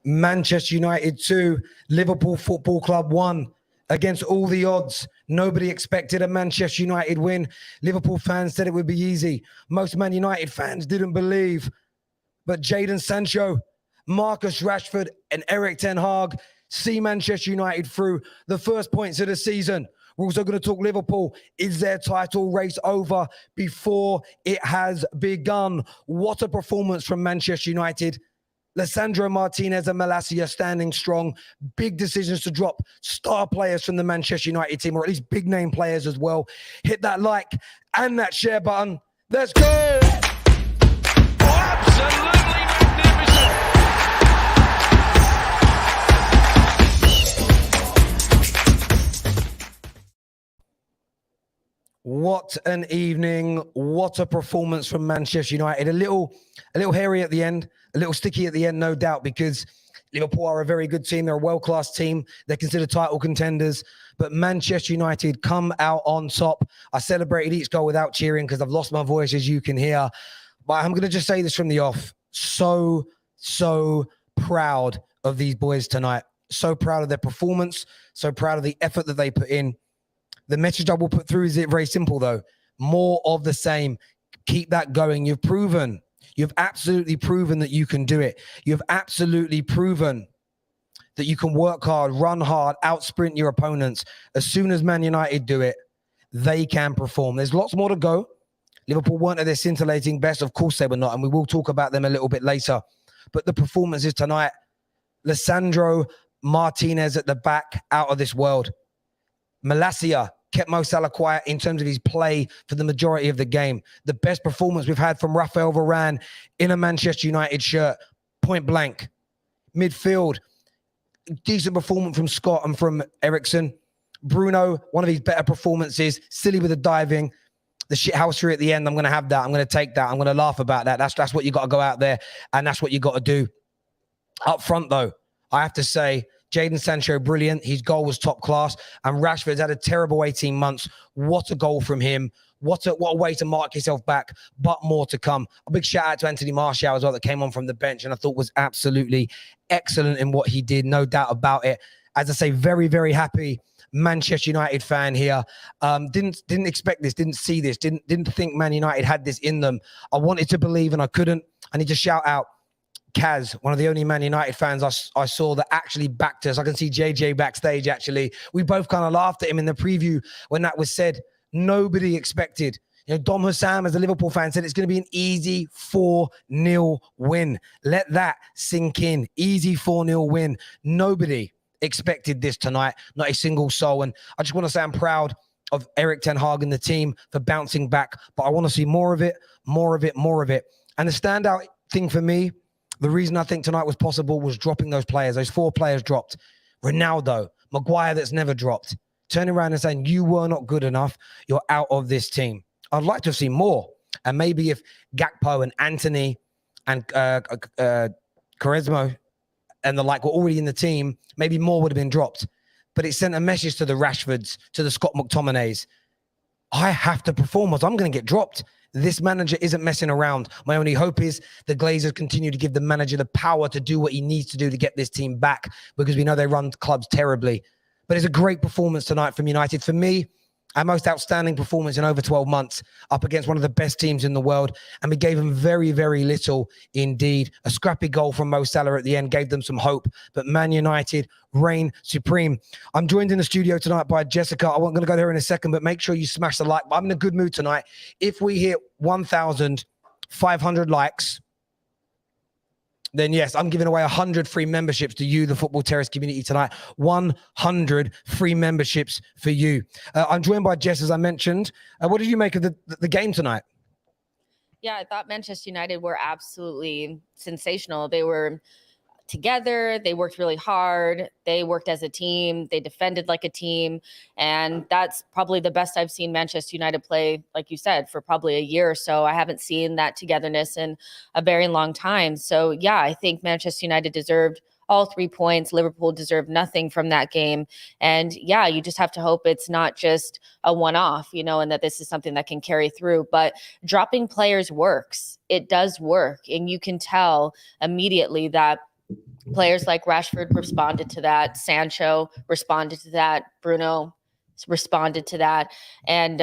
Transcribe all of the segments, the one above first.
Manchester United 2, Liverpool Football Club 1. Against all the odds, nobody expected a Manchester United win. Liverpool fans said it would be easy. Most Man United fans didn't believe. But Jadon Sancho, Marcus Rashford, and Erik ten Hag see Manchester United through the first points of the season. We're also going to talk Liverpool. Is their title race over before it has begun? What a performance from Manchester United. Lisandro Martinez and Malacia standing strong. Big decisions to drop star players from the Manchester United team, or at least big name players as well. Hit that like and that share button. Let's go! Oh, absolutely magnificent! What an evening. What a performance from Manchester United. A little hairy at the end, a little sticky at the end, no doubt, because Liverpool are a very good team. They're a world-class team. They're considered title contenders. But Manchester United come out on top. I celebrated each goal without cheering because I've lost my voice, as you can hear. But I'm going to just say this from the off. So proud of these boys tonight. So proud of their performance. So proud of the effort that they put in. The message I will put through is very simple, though. More of the same. Keep that going. You've absolutely proven that you can do it. You've absolutely proven that you can work hard, run hard, out-sprint your opponents. As soon as Man United do it, they can perform. There's lots more to go. Liverpool weren't at their scintillating best. Of course they were not, and we will talk about them a little bit later. But the performances tonight, Lisandro Martinez at the back, out of this world. Malacia kept Mo Salah quiet in terms of his play for the majority of the game. The best performance we've had from Raphael Varane in a Manchester United shirt, point blank. Midfield, decent performance from Scott and from Eriksen. Bruno, one of his better performances, silly with the diving. The shithousery at the end, I'm going to have that. I'm going to take that. I'm going to laugh about that. That's what you got to go out there, and that's what you got to do. Up front, though, I have to say, Jadon Sancho, brilliant. His goal was top class. And Rashford's had a terrible 18 months. What a goal from him. What a way to mark yourself back, but more to come. A big shout out to Anthony Martial as well, that came on from the bench and I thought was absolutely excellent in what he did. No doubt about it. As I say, very happy Manchester United fan here. Didn't expect this, didn't see this, didn't think Man United had this in them. I wanted to believe and I couldn't. I need to shout out Kaz, one of the only Man United fans I saw that actually backed us. I can see JJ backstage, actually. We both kind of laughed at him in the preview when that was said. Nobody expected. You know, Dom Hussam, as a Liverpool fan, said it's going to be an easy 4-0 win. Let that sink in. Easy 4-0 win. Nobody expected this tonight. Not a single soul. And I just want to say I'm proud of Erik ten Hag and the team for bouncing back. But I want to see more of it. And the standout thing for me, the reason I think tonight was possible was dropping those players. Those 4 players dropped. Ronaldo, Maguire that's never dropped. Turning around and saying, you were not good enough. You're out of this team. I'd like to have seen more. And maybe if Gakpo and Anthony and Quaresma and the like were already in the team, maybe more would have been dropped. But it sent a message to the Rashfords, to the Scott McTominays. I have to perform or I'm going to get dropped. This manager isn't messing around. My only hope is the Glazers continue to give the manager the power to do what he needs to do to get this team back, because we know they run clubs terribly. But it's a great performance tonight from United. For me, our most outstanding performance in over 12 months, up against one of the best teams in the world. And we gave them very little indeed. A scrappy goal from Mo Salah at the end gave them some hope. But Man United reign supreme. I'm joined in the studio tonight by Jessica. I'm going to go there in a second, but make sure you smash the like. I'm in a good mood tonight. If we hit 1,500 likes, then yes, I'm giving away 100 free memberships to you, the Football Terrace community tonight. 100 free memberships for you. I'm joined by Jess, as I mentioned. What did you make of the game tonight? Yeah, I thought Manchester United were absolutely sensational. They were together. They worked really hard. They worked as a team. They defended like a team. And that's probably the best I've seen Manchester United play, like you said, for probably a year or so. I haven't seen that togetherness in a very long time. So, yeah, I think Manchester United deserved all 3 points. Liverpool deserved nothing from that game. And, yeah, you just have to hope it's not just a one-off, you know, and that this is something that can carry through. But dropping players works. It does work. And you can tell immediately that Players like Rashford responded to that. Sancho responded to that. Bruno responded to that. And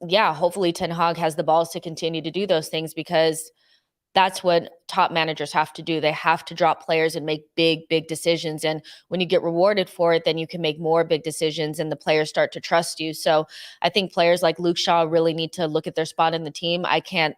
yeah, hopefully Ten Hag has the balls to continue to do those things, because that's what top managers have to do. They have to drop players and make big, big decisions. And when you get rewarded for it, then you can make more big decisions and the players start to trust you. So I think players like Luke Shaw really need to look at their spot in the team. I can't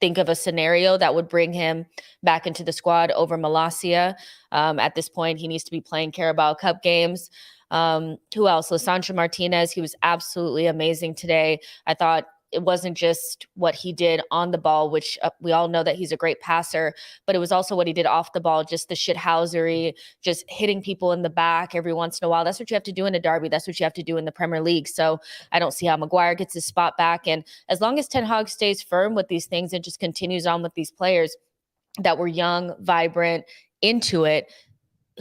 think of a scenario that would bring him back into the squad over Malacia. At this point, he needs to be playing Carabao Cup games. Who else? Lisandro Martinez. He was absolutely amazing today. I thought it wasn't just what he did on the ball, which we all know that he's a great passer, but it was also what he did off the ball, just the shithousery, just hitting people in the back every once in a while. That's what you have to do in a derby. That's what you have to do in the Premier League. So I don't see how Maguire gets his spot back. And as long as Ten Hag stays firm with these things and just continues on with these players that were young, vibrant, into it,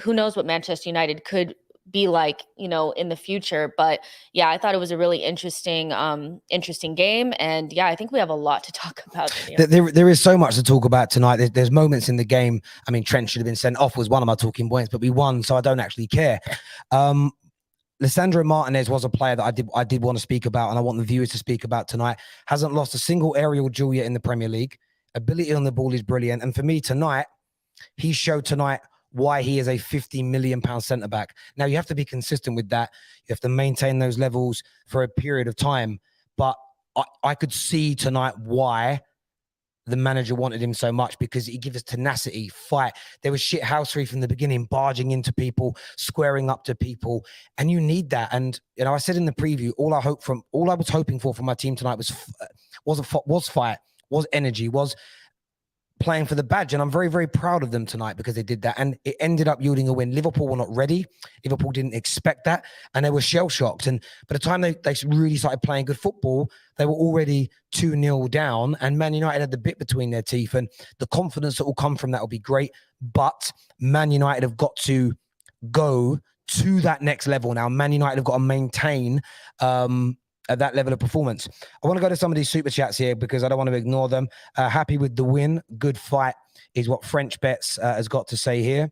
who knows what Manchester United could be like, in the future. But yeah, I thought it was a really interesting game. And yeah, I think we have a lot to talk about here. There is so much to talk about tonight. There's moments in the game. I mean, Trent should have been sent off was one of my talking points, but we won, so I don't actually care. Lisandro Martinez was a player that I did want to speak about, and I want the viewers to speak about tonight. Hasn't lost a single aerial duel yet in the Premier League. Ability on the ball is brilliant. And for me tonight, he showed tonight why he is a £50 million centre-back. Now, you have to be consistent with that. You have to maintain those levels for a period of time. But I could see tonight why the manager wanted him so much, because he gives us tenacity, fight. There was shithousery from the beginning, barging into people, squaring up to people, and you need that. And I said in the preview, all I was hoping for from my team tonight was fight, was energy, was playing for the badge. And I'm very, very proud of them tonight because they did that. And it ended up yielding a win. Liverpool were not ready. Liverpool didn't expect that. And they were shell-shocked. And by the time they really started playing good football, they were already 2-0 down. And Man United had the bit between their teeth. And the confidence that will come from that will be great. But Man United have got to go to that next level now. Man United have got to maintain at that level of performance. I want to go to some of these super chats here because I don't want to ignore them. Happy with the win. Good fight is what French Bets has got to say here.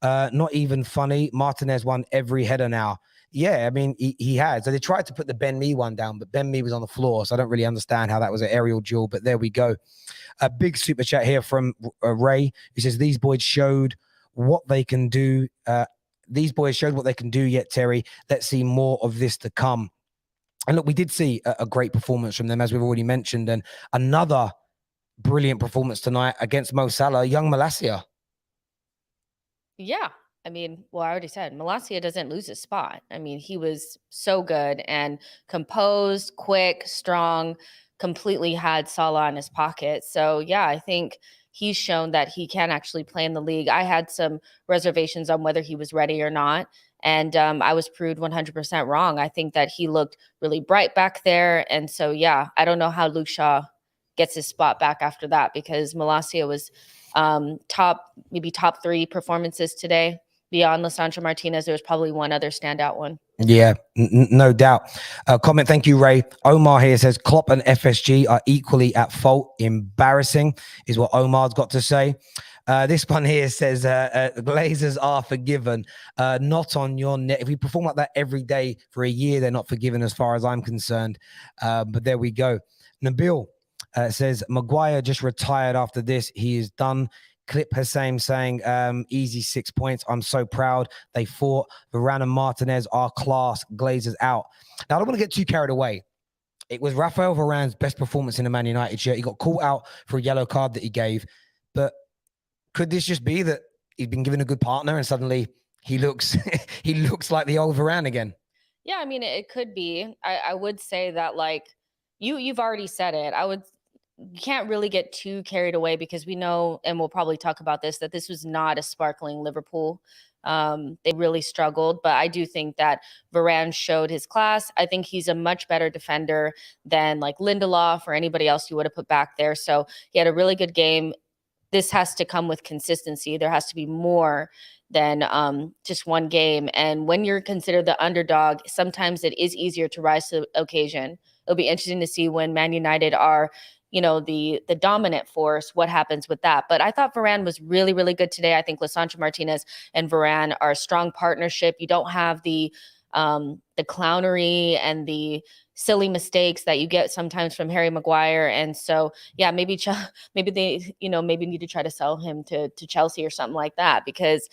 Not even funny. Martinez won every header now. Yeah, I mean, he has. So they tried to put the Ben Mee one down, but Ben Mee was on the floor. So I don't really understand how that was an aerial duel, but there we go. A big super chat here from Ray, who says, these boys showed what they can do. Yet, Terry. Let's see more of this to come. And look, we did see a great performance from them, as we've already mentioned. And another brilliant performance tonight against Mo Salah, young Malacia. Yeah. I mean, well, I already said Malacia doesn't lose his spot. I mean, he was so good and composed, quick, strong, completely had Salah in his pocket. So, yeah, I think he's shown that he can actually play in the league. I had some reservations on whether he was ready or not. And I was proved 100% wrong. I think that he looked really bright back there. And so, yeah, I don't know how Luke Shaw gets his spot back after that, because Malacia was top 3 performances today. Beyond Lisandro Martinez, there was probably one other standout one. Yeah, no doubt. Comment, thank you, Ray. Omar here says, Klopp and FSG are equally at fault. Embarrassing is what Omar's got to say. This one here says, Glazers are forgiven. Not on your net. If we perform like that every day for a year, they're not forgiven as far as I'm concerned. But there we go. Nabil says, Maguire just retired after this. He is done. Clip Hussein saying, easy 6 points. I'm so proud. They fought. Varane and Martinez are class. Glazers out. Now, I don't want to get too carried away. It was Rafael Varane's best performance in a Man United shirt. He got caught out for a yellow card that he gave. But could this just be that he's been given a good partner and suddenly he looks he looks like the old Varane again? Yeah, I mean, it could be. I would say that, like, you've already said it. You can't really get too carried away, because we know, and we'll probably talk about this, that this was not a sparkling Liverpool. They really struggled, but I do think that Varane showed his class. I think he's a much better defender than like Lindelof or anybody else you would have put back there. So he had a really good game. This has to come with consistency. There has to be more than just one game. And when you're considered the underdog, sometimes it is easier to rise to the occasion. It'll be interesting to see when Man United are the dominant force, what happens with that? But I thought Varane was really, really good today. I think Lisandro Martinez and Varane are a strong partnership. You don't have the clownery and the silly mistakes that you get sometimes from Harry Maguire. And so, yeah, maybe they, maybe need to try to sell him to Chelsea or something like that, because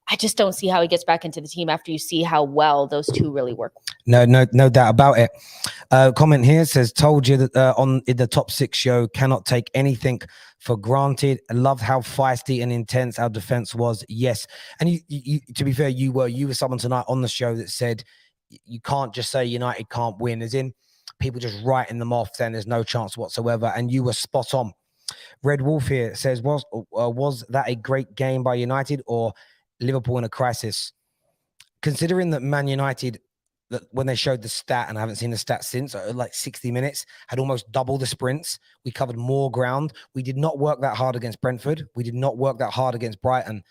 I just don't see how he gets back into the team after you see how well those two really work. No doubt about it. Comment here says, told you that on the Top 6 show, cannot take anything for granted. I loved how feisty and intense our defense was. Yes. And you to be fair, you were someone tonight on the show that said you can't just say United can't win, as in people just writing them off saying there's no chance whatsoever. And you were spot on. Red Wolf here says, was that a great game by United or Liverpool in a crisis? Considering that Man United, that when they showed the stat, and I haven't seen the stat since, like 60 minutes, had almost double the sprints. We covered more ground. We did not work that hard against Brentford. We did not work that hard against Brighton.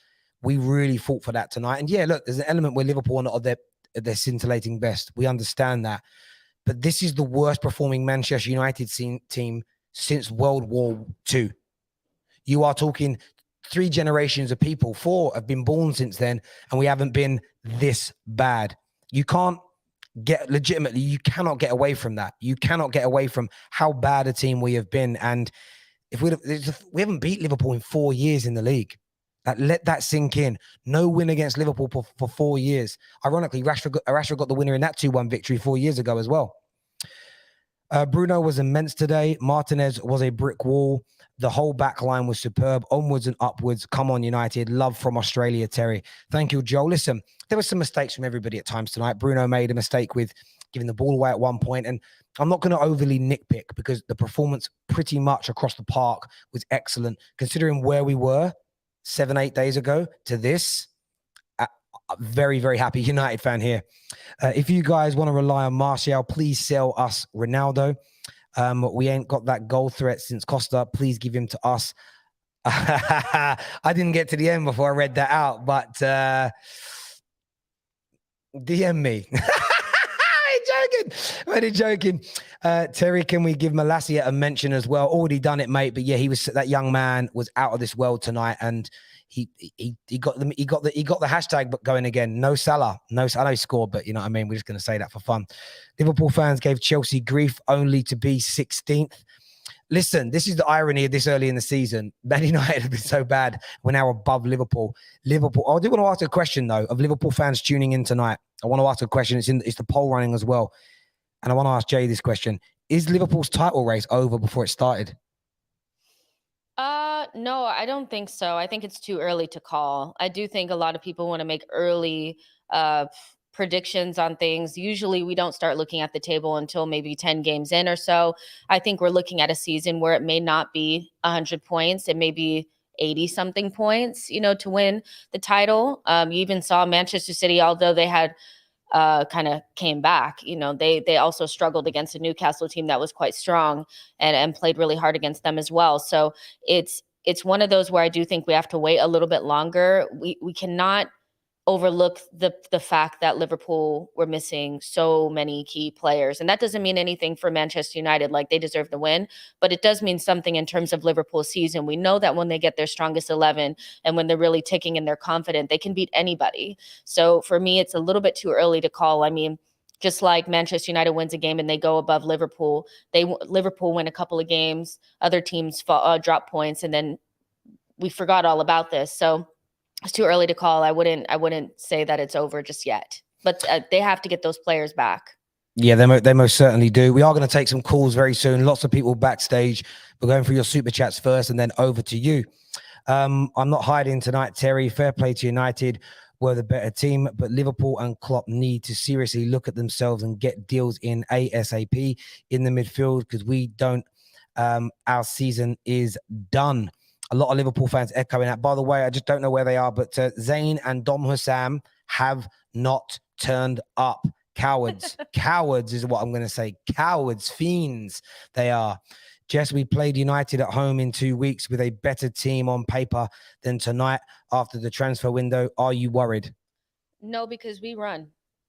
We really fought for that tonight. And yeah, look, there's an element where Liverpool are not at their scintillating best. We understand that. But this is the worst performing Manchester United team since World War II. You are talking 3 generations of people, 4 have been born since then, and we haven't been this bad. You cannot get away from that. You cannot get away from how bad a team we have been. And if we haven't beat Liverpool in 4 years in the league. Let that sink in. No win against Liverpool for 4 years. Ironically, Rashford got the winner in that 2-1 victory 4 years ago as well. Bruno was immense today. Martinez was a brick wall. The whole back line was superb. Onwards and upwards. Come on, United. Love from Australia, Terry. Thank you, Joe. Listen, there were some mistakes from everybody at times tonight. Bruno made a mistake with giving the ball away at one point, and I'm not going to overly nitpick because the performance pretty much across the park was excellent, considering where we were 7-8 days ago to this. Very, very happy United fan here. If you guys want to rely on Martial, please sell us Ronaldo. We ain't got that goal threat since Costa. Please give him to us. I didn't get to the end before I read that out, but DM me. I'm joking. Terry, can we give Malacia a mention as well? Already done it, mate. But yeah, that young man was out of this world tonight, and he got the hashtag going again. No Salah. I know he scored, but you know what I mean. We're just going to say that for fun. Liverpool fans gave Chelsea grief only to be 16th. Listen, this is the irony of this early in the season. Man United have been so bad. We're now above Liverpool. I do want to ask a question, though, of Liverpool fans tuning in tonight. I want to ask a question. It's the poll running as well. And I want to ask Jay this question. Is Liverpool's title race over before it started? No, I don't think so. I think it's too early to call. I do think a lot of people want to make early predictions on things. Usually we don't start looking at the table until maybe 10 games in or so. I think we're looking at a season where it may not be 100 points. It may be 80 something points, to win the title. You even saw Manchester City, although they had kind of came back, they also struggled against a Newcastle team that was quite strong and played really hard against them as well. So it's one of those where I do think we have to wait a little bit longer. We cannot overlook the fact that Liverpool were missing so many key players. And that doesn't mean anything for Manchester United, like they deserve the win, but it does mean something in terms of Liverpool's season. We know that when they get their strongest 11 and when they're really ticking and they're confident, they can beat anybody. So for me, it's a little bit too early to call. I mean, just like Manchester United wins a game and they go above Liverpool, Liverpool win a couple of games, other teams drop points, and then we forgot all about this. So it's too early to call. I wouldn't say that it's over just yet, but they have to get those players back. Yeah, they most certainly do. We are going to take some calls very soon. Lots of people backstage. We're going through your super chats first and then over to you. I'm not hiding tonight, Terry. Fair play to United. We're the better team, but Liverpool and Klopp need to seriously look at themselves and get deals in ASAP in the midfield, because we don't. Our season is done. A lot of Liverpool fans echoing that. By the way, I just don't know where they are, but Zayn and Dom Hussam have not turned up. Cowards. Cowards is what I'm going to say. Cowards, fiends, they are. Jess, we played United at home in 2 weeks with a better team on paper than tonight after the transfer window. Are you worried? No, because we run.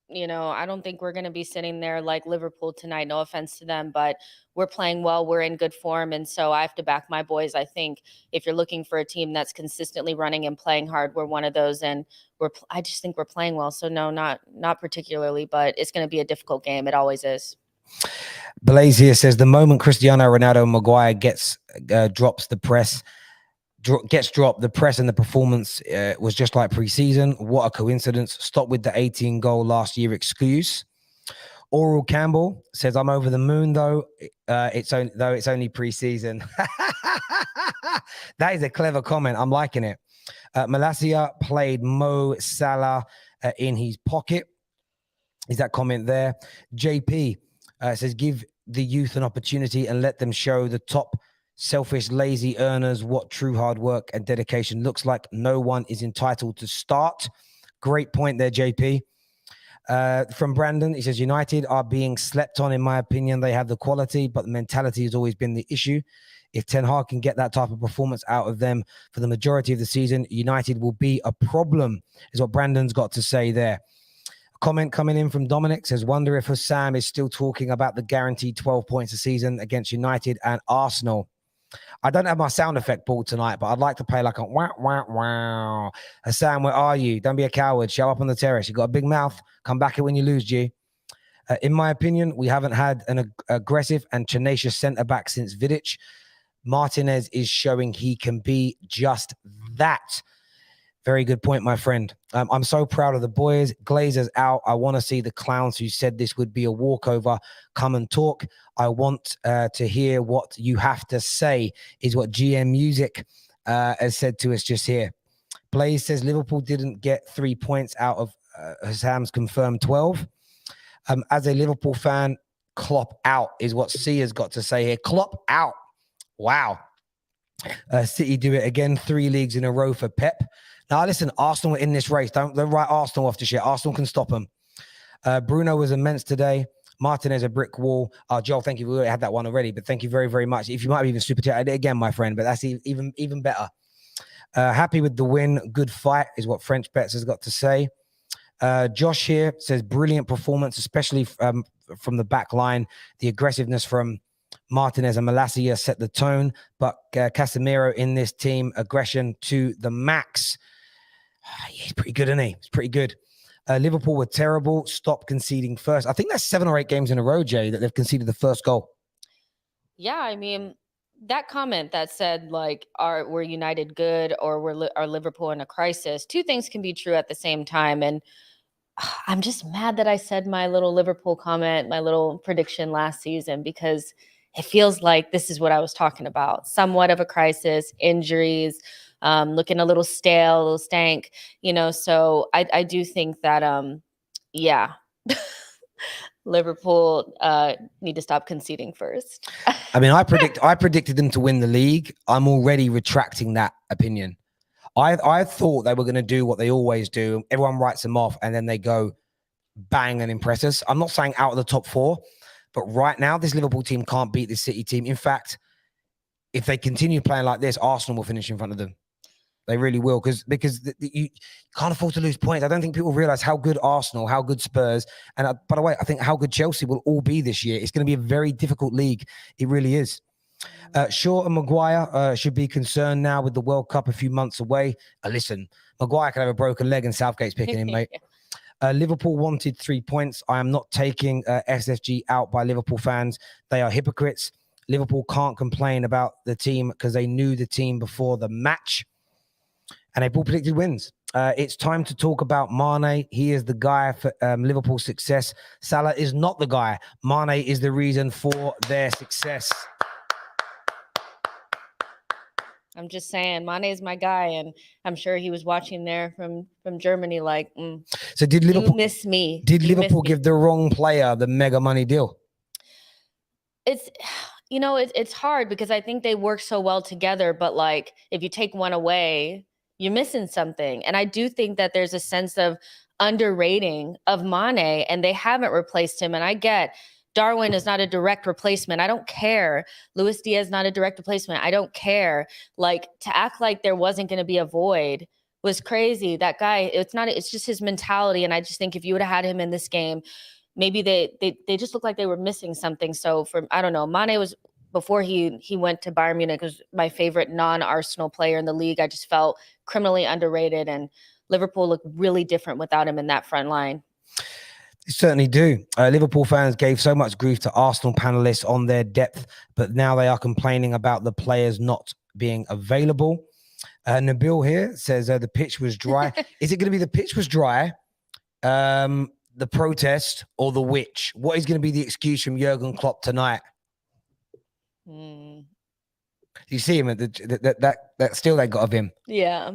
I don't think we're going to be sitting there like Liverpool tonight. No offense to them, but we're playing well. We're in good form. And so I have to back my boys. I think if you're looking for a team that's consistently running and playing hard, we're one of those. And I just think we're playing well. So no, not particularly, but it's going to be a difficult game. It always is. Blaze here says the moment Cristiano Ronaldo Maguire drops the press, gets dropped, the press and the performance was just like preseason. What a coincidence. Stop with the 18-goal last year excuse. Oral Campbell says, I'm over the moon, though it's only preseason. That is a clever comment. I'm liking it. Malacia played Mo Salah in his pocket. Is that comment there? JP says, give the youth an opportunity and let them show the top selfish, lazy earners what true hard work and dedication looks like. No one is entitled to start. Great point there, JP. From Brandon, he says, United are being slept on, in my opinion. They have the quality, but the mentality has always been the issue. If Ten Hag can get that type of performance out of them for the majority of the season, United will be a problem, is what Brandon's got to say there. A comment coming in from Dominic says, wonder if Sam is still talking about the guaranteed 12 points a season against United and Arsenal. I don't have my sound effect ball tonight, but I'd like to play like a wow, wow, wow. Hassan, where are you? Don't be a coward. Show up on the terrace. You got a big mouth. Come back here when you lose, G. In my opinion, we haven't had an aggressive and tenacious centre-back since Vidic. Martinez is showing he can be just that. Very good point, my friend. I'm so proud of the boys. Glazers out. I want to see the clowns who said this would be a walkover come and talk. I want to hear what you have to say, is what GM Music has said to us just here. Blaze says Liverpool didn't get 3 points out of Hassam's confirmed 12. As a Liverpool fan, Klopp out is what C has got to say here. Klopp out. Wow. City do it again. 3 leagues in a row for Pep. Now, listen, Arsenal are in this race. Don't write Arsenal off to shit. Arsenal can stop them. Bruno was immense today. Martinez, a brick wall. Joel, thank you. We already had that one already, but thank you very, very much. If you might have even super chatted it again, my friend, but that's even better. Happy with the win. Good fight is what French Bets has got to say. Josh here says brilliant performance, especially from the back line. The aggressiveness from Martinez and Malacia set the tone, but Casemiro in this team, aggression to the max. He's pretty good, isn't he? He's pretty good. Liverpool were terrible. Stop conceding first. I think that's 7 or 8 games in a row, Jay, that they've conceded the first goal. Yeah, I mean, that comment that said, like, we're United good or are Liverpool in a crisis, 2 things can be true at the same time. And I'm just mad that I said my little Liverpool comment, my little prediction last season, because it feels like this is what I was talking about. Somewhat of a crisis, injuries, looking a little stale, a little stank, so I do think that, yeah, Liverpool need to stop conceding first. I mean, I predicted them to win the league. I'm already retracting that opinion. I thought they were going to do what they always do. Everyone writes them off, and then they go bang and impress us. I'm not saying out of the top 4, but right now, this Liverpool team can't beat this City team. In fact, if they continue playing like this, Arsenal will finish in front of them. They really will, because you can't afford to lose points. I don't think people realize how good Arsenal, how good Spurs, and by the way, I think how good Chelsea will all be this year. It's going to be a very difficult league. It really is. Shaw and Maguire should be concerned now with the World Cup a few months away. Listen, Maguire can have a broken leg and Southgate's picking him, mate. Liverpool wanted 3 points. I am not taking SFG out by Liverpool fans. They are hypocrites. Liverpool can't complain about the team because they knew the team before the match. And they've all predicted wins. It's time to talk about Mane. He is the guy for Liverpool's success. Salah is not the guy. Mane is the reason for their success. I'm just saying, Mane is my guy, and I'm sure he was watching there from Germany like, so did Liverpool you miss me? Did Liverpool give the wrong player the mega money deal? It's hard because I think they work so well together, but like if you take one away, you're missing something. And I do think that there's a sense of underrating of Mane, and they haven't replaced him. And I get Darwin is not a direct replacement. I don't care. Luis Diaz not a direct replacement. I don't care. Like, to act like there wasn't going to be a void was crazy. That guy, it's just his mentality. And I just think if you would have had him in this game, maybe they just looked like they were missing something. So I don't know, Mane was, before he went to Bayern Munich, was my favorite non-Arsenal player in the league. I just felt criminally underrated, and Liverpool looked really different without him in that front line. They certainly do. Liverpool fans gave so much grief to Arsenal panelists on their depth, but now they are complaining about the players not being available. Nabil here says the pitch was dry. Is it going to be the pitch was dry, the protest, or the witch? What is going to be the excuse from Jurgen Klopp tonight? You see him at that still they got of him. Yeah.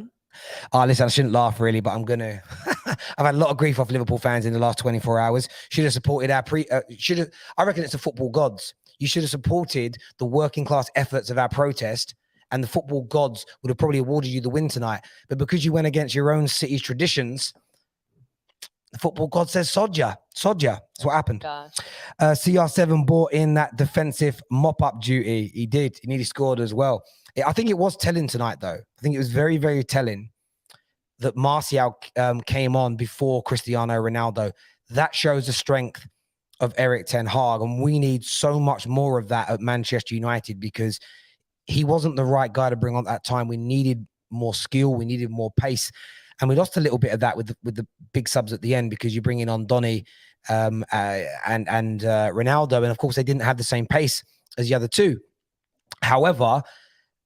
Listen, I shouldn't laugh really, but I'm gonna. I've had a lot of grief off Liverpool fans in the last 24 hours. Should have supported our I reckon it's the football gods. You should have supported the working class efforts of our protest, and the football gods would have probably awarded you the win tonight. But because you went against your own city's traditions, the football god says Sodja. That's what happened. CR7 brought in that defensive mop-up duty. He did. He nearly scored as well. I think it was telling tonight, though. I think it was very, very telling that Martial came on before Cristiano Ronaldo. That shows the strength of Erik ten Hag, and we need so much more of that at Manchester United, because he wasn't the right guy to bring on at that time. We needed more skill. We needed more pace. And we lost a little bit of that with the big subs at the end, because you bring in on Donny and Ronaldo. And of course, they didn't have the same pace as the other two. However,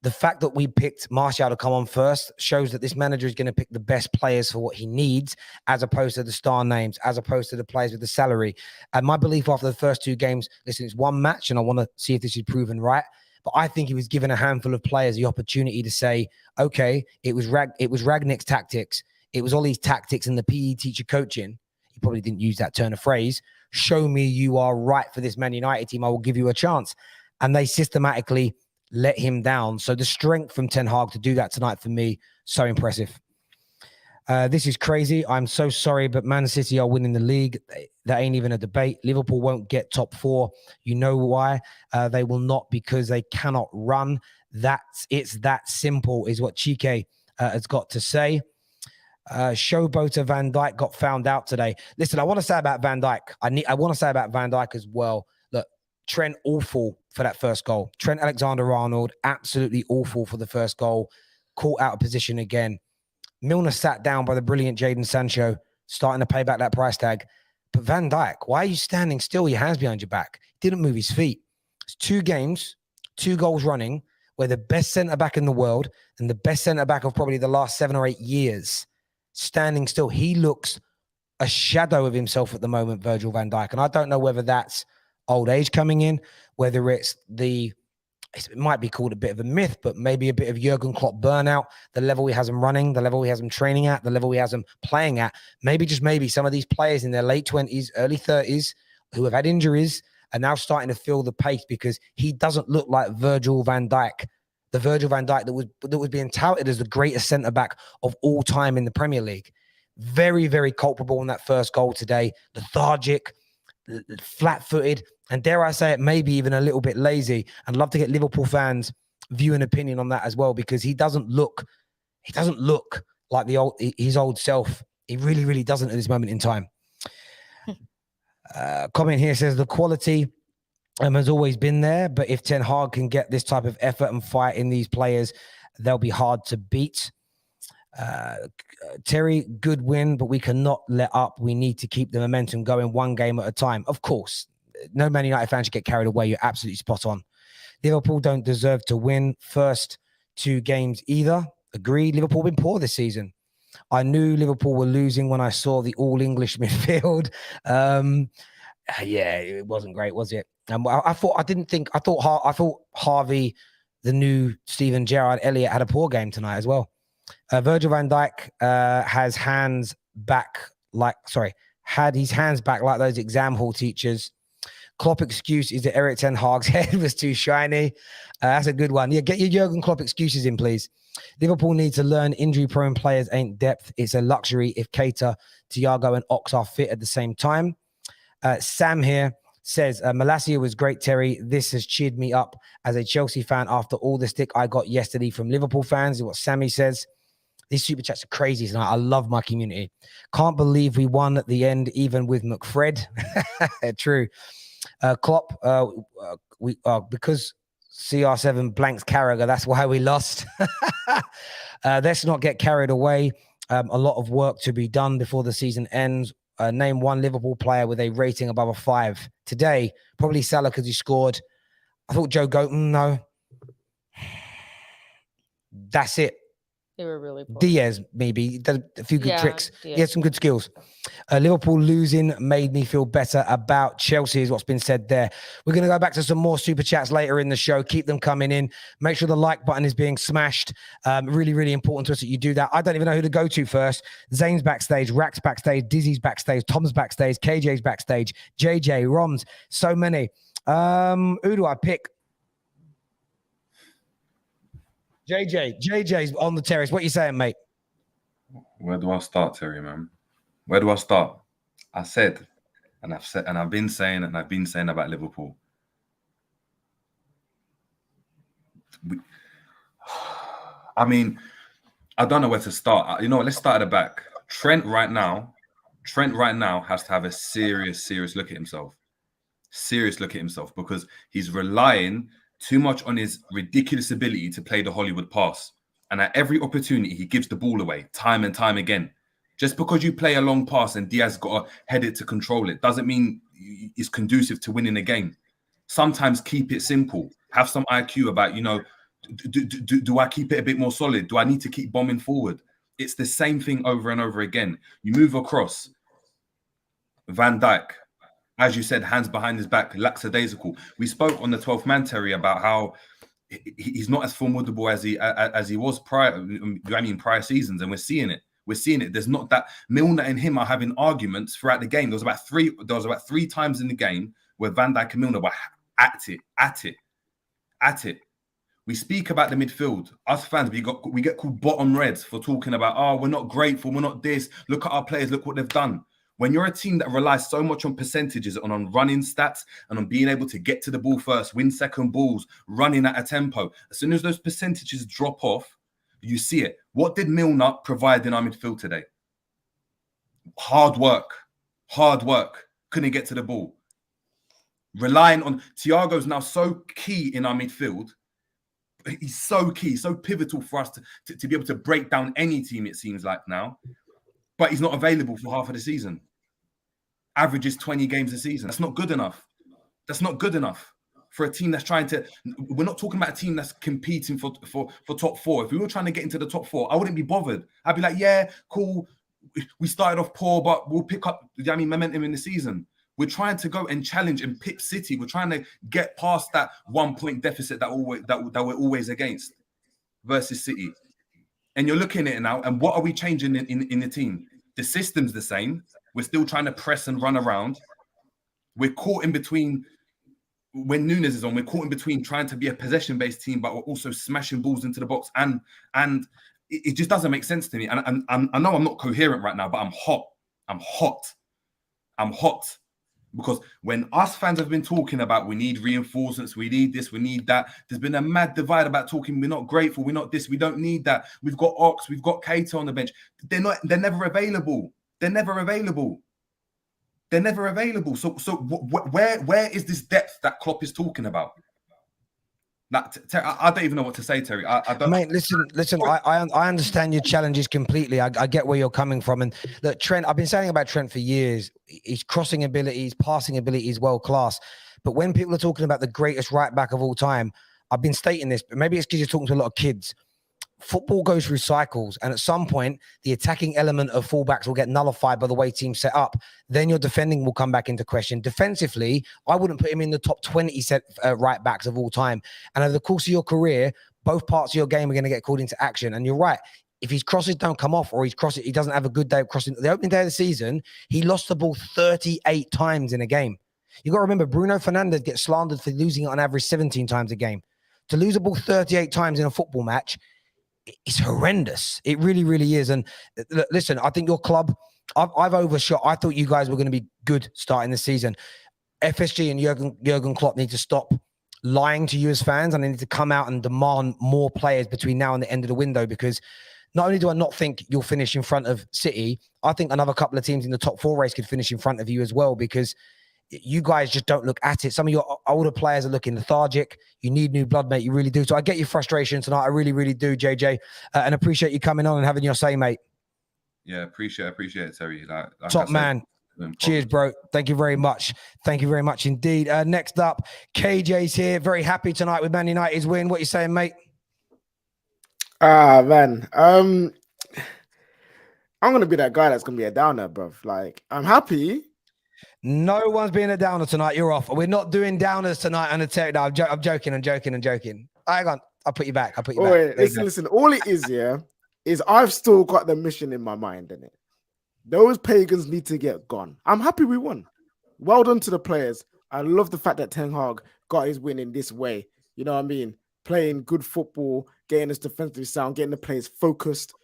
the fact that we picked Martial to come on first shows that this manager is going to pick the best players for what he needs, as opposed to the star names, as opposed to the players with the salary. And my belief after the first two games, listen, it's one match, and I want to see if this is proven right. But I think he was given a handful of players the opportunity to say, okay, it was Ragnick's tactics. It was Ollie's tactics and the PE teacher coaching. He probably didn't use that turn of phrase. Show me you are right for this Man United team. I will give you a chance. And they systematically let him down. So the strength from Ten Hag to do that tonight, for me, so impressive. This is crazy. I'm so sorry, but Man City are winning the league. That ain't even a debate. Liverpool won't get top four. You know why? They will not, because they cannot run. It's that simple, is what Chike has got to say. Showboater Van Dijk got found out today. Listen, I want to say about Van Dijk. I want to say about Van Dijk as well. Look, Trent, awful for that first goal. Trent Alexander-Arnold, absolutely awful for the first goal. Caught out of position again. Milner sat down by the brilliant Jadon Sancho, starting to pay back that price tag. But Van Dijk, why are you standing still? Your hands behind your back. Didn't move his feet. It's 2 games, 2 goals running, where the best centre-back in the world and the best centre-back of probably the last 7 or 8 years, standing still. He looks a shadow of himself at the moment, Virgil van Dijk. And I don't know whether that's old age coming in, whether it might be called a bit of a myth, but maybe a bit of Jurgen Klopp burnout, the level he has him running, the level he has him training at, the level he has him playing at. Maybe, just maybe, some of these players in their late 20s, early 30s, who have had injuries, are now starting to feel the pace, because he doesn't look like Virgil van Dijk, the Virgil van Dijk that was being touted as the greatest centre-back of all time in the Premier League. Very, very culpable in that first goal today. Lethargic, flat-footed, and dare I say it, maybe even a little bit lazy. I'd love to get Liverpool fans' view and opinion on that as well, because he doesn't look like his old self. He really, really doesn't at this moment in time. Comment here says the quality has always been there, but if Ten Hag can get this type of effort and fight in these players, they'll be hard to beat. Terry, good win, but we cannot let up. We need to keep the momentum going, one game at a time. Of course, no Man United fan should get carried away. You're absolutely spot on. Liverpool don't deserve to win first 2 games either. Agreed. Liverpool been poor this season. I knew Liverpool were losing when I saw the all-English midfield. Yeah, it wasn't great, was it? I thought Harvey, the new Steven Gerrard Elliott, had a poor game tonight as well. Virgil van Dijk had his hands back like those exam hall teachers. Klopp excuse is that Erik ten Hag's head was too shiny. That's a good one. Yeah, get your Jurgen Klopp excuses in, please. Liverpool need to learn injury-prone players ain't depth. It's a luxury if Keita, Thiago, and Ox are fit at the same time. Sam here says, Malacia was great, Terry. This has cheered me up as a Chelsea fan after all the stick I got yesterday from Liverpool fans, is what Sammy says. These super chats are crazy tonight. I love my community. Can't believe we won at the end, even with McFred. True. Klopp, because CR7 blanks Carragher, that's why we lost. Let's not get carried away. A lot of work to be done before the season ends. Name one Liverpool player with a rating above a 5 today. Probably Salah because he scored. I thought Joe Goten, no. That's it. They were really poor. Diaz, maybe. He did a few good tricks. Diaz. He had some good skills. Liverpool losing made me feel better about Chelsea is what's been said there. We're going to go back to some more super chats later in the show. Keep them coming in. Make sure the like button is being smashed. Really, really important to us that you do that. I don't even know who to go to first. Zane's backstage, Rack's backstage, Dizzy's backstage, Tom's backstage, KJ's backstage, JJ, Roms, so many. Who do I pick? JJ's on the terrace. What you saying, mate? Where do I start, Terry, man? Where do I start? I said, and I've been saying about Liverpool. I mean, I don't know where to start. You know what? Let's start at the back. Trent right now has to have a serious look at himself. Serious look at himself, because he's relying too much on his ridiculous ability to play the Hollywood pass. And at every opportunity, he gives the ball away time and time again. Just because you play a long pass and Diaz got to head it to control it doesn't mean it's conducive to winning a game. Sometimes keep it simple. Have some IQ about, you know, do I keep it a bit more solid? Do I need to keep bombing forward? It's the same thing over and over again. You move across. Van Dijk, as you said, hands behind his back, lackadaisical. We spoke on the 12th man, Terry, about how he's not as formidable as he was prior seasons, and we're seeing it. We're seeing it. There's not that. Milner and him are having arguments throughout the game. There was about three times in the game where Van Dijk and Milner were at it. We speak about the midfield. Us fans, we get called bottom reds for talking about, oh, we're not grateful, we're not this. Look at our players, look what they've done. When you're a team that relies so much on percentages and on running stats and on being able to get to the ball first, win second balls, running at a tempo, as soon as those percentages drop off, you see it. What did Milner provide in our midfield today? Hard work. Couldn't get to the ball. Relying on Thiago's now so key in our midfield. He's so key, so pivotal for us to be able to break down any team, it seems like now. But he's not available for half of the season. Averages 20 games a season. That's not good enough. That's not good enough for a team that's trying to. We're not talking about a team that's competing for top four. If we were trying to get into the top four, I wouldn't be bothered. I'd be like, yeah, cool. We started off poor, but we'll pick up momentum in the season. We're trying to go and challenge and pick City. We're trying to get past that 1 point deficit that we're always against versus City. And you're looking at it now, and what are we changing in the team? The system's the same. We're still trying to press and run around. We're caught in between, when Nunes is on, we're caught in between trying to be a possession-based team, but we're also smashing balls into the box. And it just doesn't make sense to me. And I know I'm not coherent right now, but I'm hot. Because when us fans have been talking about we need reinforcements, we need this, we need that, there's been a mad divide about talking we're not grateful, we're not this, we don't need that. We've got Ox, we've got Keita on the bench. They're never available. So where is this depth that Klopp is talking about? I don't even know what to say, Terry. I don't. Mate, listen. I understand your challenges completely. I get where you're coming from. And look, Trent, I've been saying about Trent for years. His crossing ability, his passing ability is world class. But when people are talking about the greatest right back of all time, I've been stating this, but maybe it's because you're talking to a lot of kids. Football goes through cycles, and at some point, the attacking element of fullbacks will get nullified by the way teams set up. Then your defending will come back into question. Defensively, I wouldn't put him in the top 20 right backs of all time. And over the course of your career, both parts of your game are going to get called into action. And you're right. If his crosses don't come off, or he doesn't have a good day of crossing. The opening day of the season, he lost the ball 38 times in a game. You got to remember, Bruno Fernandes gets slandered for losing it on average 17 times a game. To lose a ball 38 times in a football match, it's horrendous. It really, really is. And listen, I think your club, I've overshot. I thought you guys were going to be good starting the season. FSG and Jurgen Klopp need to stop lying to you as fans, and they need to come out and demand more players between now and the end of the window, because not only do I not think you'll finish in front of City, I think another couple of teams in the top 4 race could finish in front of you as well, because you guys just don't look at it. Some of your older players are looking lethargic. You need new blood, mate. You really do. So I get your frustration tonight. I really, really do, JJ, and appreciate you coming on and having your say, mate. Yeah, appreciate it, Terry. Like Top man. Cheers, bro. Thank you very much. Thank you very much indeed. Next up, KJ's here. Very happy tonight with Man United's win. What you saying, mate? Man. I'm gonna be that guy that's gonna be a downer, bruv. Like, I'm happy. No one's being a downer tonight. You're off. We're not doing downers tonight on the tech. No, I'm joking. Hang on. I'll put you back. Wait, listen. All it is, is I've still got the mission in my mind, innit? Those pagans need to get gone. I'm happy we won. Well done to the players. I love the fact that Ten Hag got his win in this way. You know what I mean? Playing good football, getting us defensively sound, getting the players focused.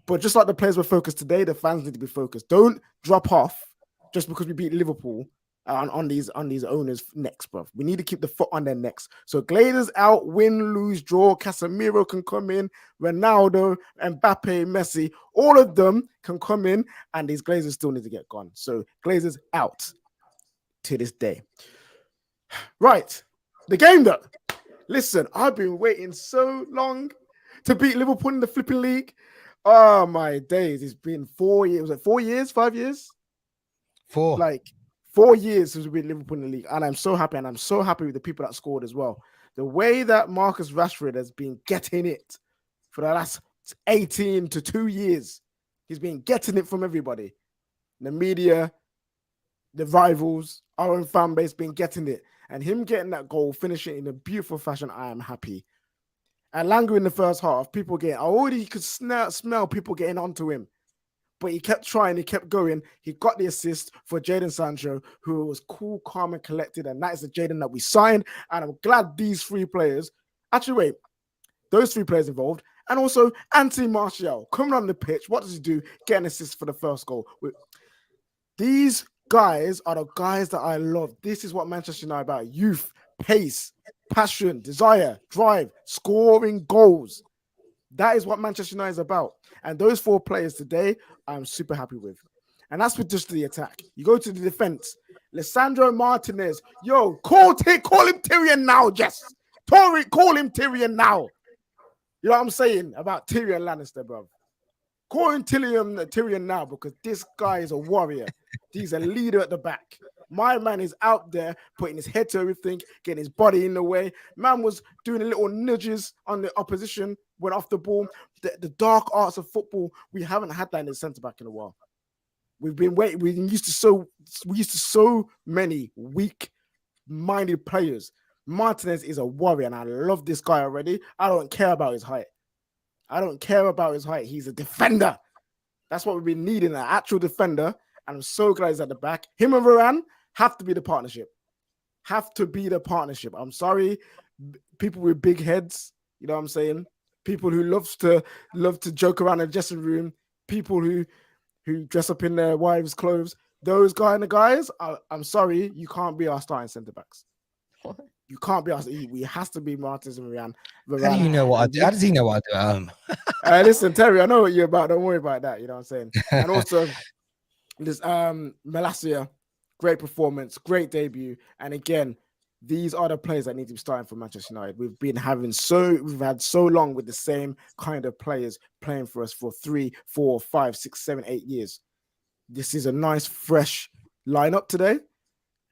But just like the players were focused today, the fans need to be focused. Don't drop off just because we beat Liverpool on these owners' necks, bro. We need to keep the foot on their necks. So Glazers out, win, lose, draw. Casemiro can come in. Ronaldo, Mbappe, Messi, all of them can come in, and these Glazers still need to get gone. So Glazers out to this day. Right, the game though. Listen, I've been waiting so long to beat Liverpool in the flipping league. Oh my days! It's been 4 years. Was it 4 years? 5 years? 4. Like 4 years since we've been Liverpool in the league, and I'm so happy, and I'm so happy with the people that scored as well. The way that Marcus Rashford has been getting it for the last 18 to 2 years, he's been getting it from everybody, the media, the rivals, our own fan base, been getting it, and him getting that goal, finishing in a beautiful fashion. I am happy. And Langer in the first half, I already could smell people getting onto him. But he kept trying, he kept going. He got the assist for Jadon Sancho, who was cool, calm, and collected. And that is the Jadon that we signed. And I'm glad these 3 players, those 3 players involved, and also Anthony Martial coming on the pitch. What does he do? Get an assist for the first goal. These guys are the guys that I love. This is what Manchester United about: youth, pace, passion, desire, drive, scoring goals. That is what Manchester United is about. And those 4 players today, I'm super happy with. And that's with just the attack. You go to the defense. Lisandro Martinez. Yo, call him Tyrion now, Jess. Call him Tyrion now. You know what I'm saying about Tyrion Lannister, bro? Call him Tyrion now, because this guy is a warrior. He's a leader at the back. My man is out there putting his head to everything, getting his body in the way. Man was doing little nudges on the opposition, went off the ball. The dark arts of football, we haven't had that in the centre back in a while. We've been waiting. We used to so many weak-minded players. Martinez is a warrior, and I love this guy already. I don't care about his height. He's a defender. That's what we've been needing, an actual defender. And I'm so glad he's at the back. Him and Varane have to be the partnership. I'm sorry, people with big heads. You know what I'm saying? People who love to joke around in the dressing room. People who dress up in their wives' clothes. Those guys, I'm sorry, you can't be our starting centre backs. You can't be us. We has to be Martins and Varane. How do you know what I do? How does he know what I do at home? Listen, Terry, I know what you're about. Don't worry about that. You know what I'm saying? And also, this Malacia, great performance, great debut. And again, these are the players that need to be starting for Manchester United. We've had so long with the same kind of players playing for us for 3, 4, 5, 6, 7, 8 years. This is a nice, fresh lineup today,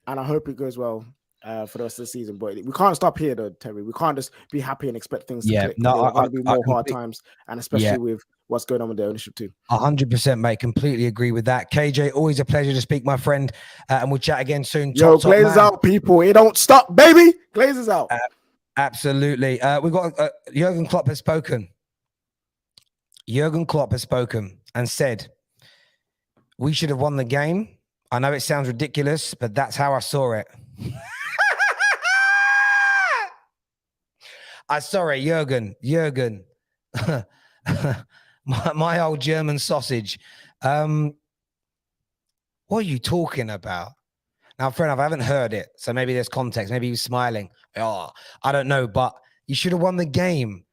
and I hope it goes well for the rest of the season. But we can't stop here, though, Terry. We can't just be happy and expect things to click. There are going to be more hard times, and especially with what's going on with the ownership too. 100%, mate. Completely agree with that. KJ, always a pleasure to speak, my friend, and we'll chat again soon. Yo, Glazers out, people. It don't stop, baby. Glazers out. Absolutely. We've got Jurgen Klopp has spoken. Jurgen Klopp has spoken and said, we should have won the game. I know it sounds ridiculous, but that's how I saw it. Sorry, Jurgen. my old German sausage. What are you talking about? Now, fair enough, I haven't heard it, so maybe there's context. Maybe he was smiling. Oh, I don't know, but you should have won the game.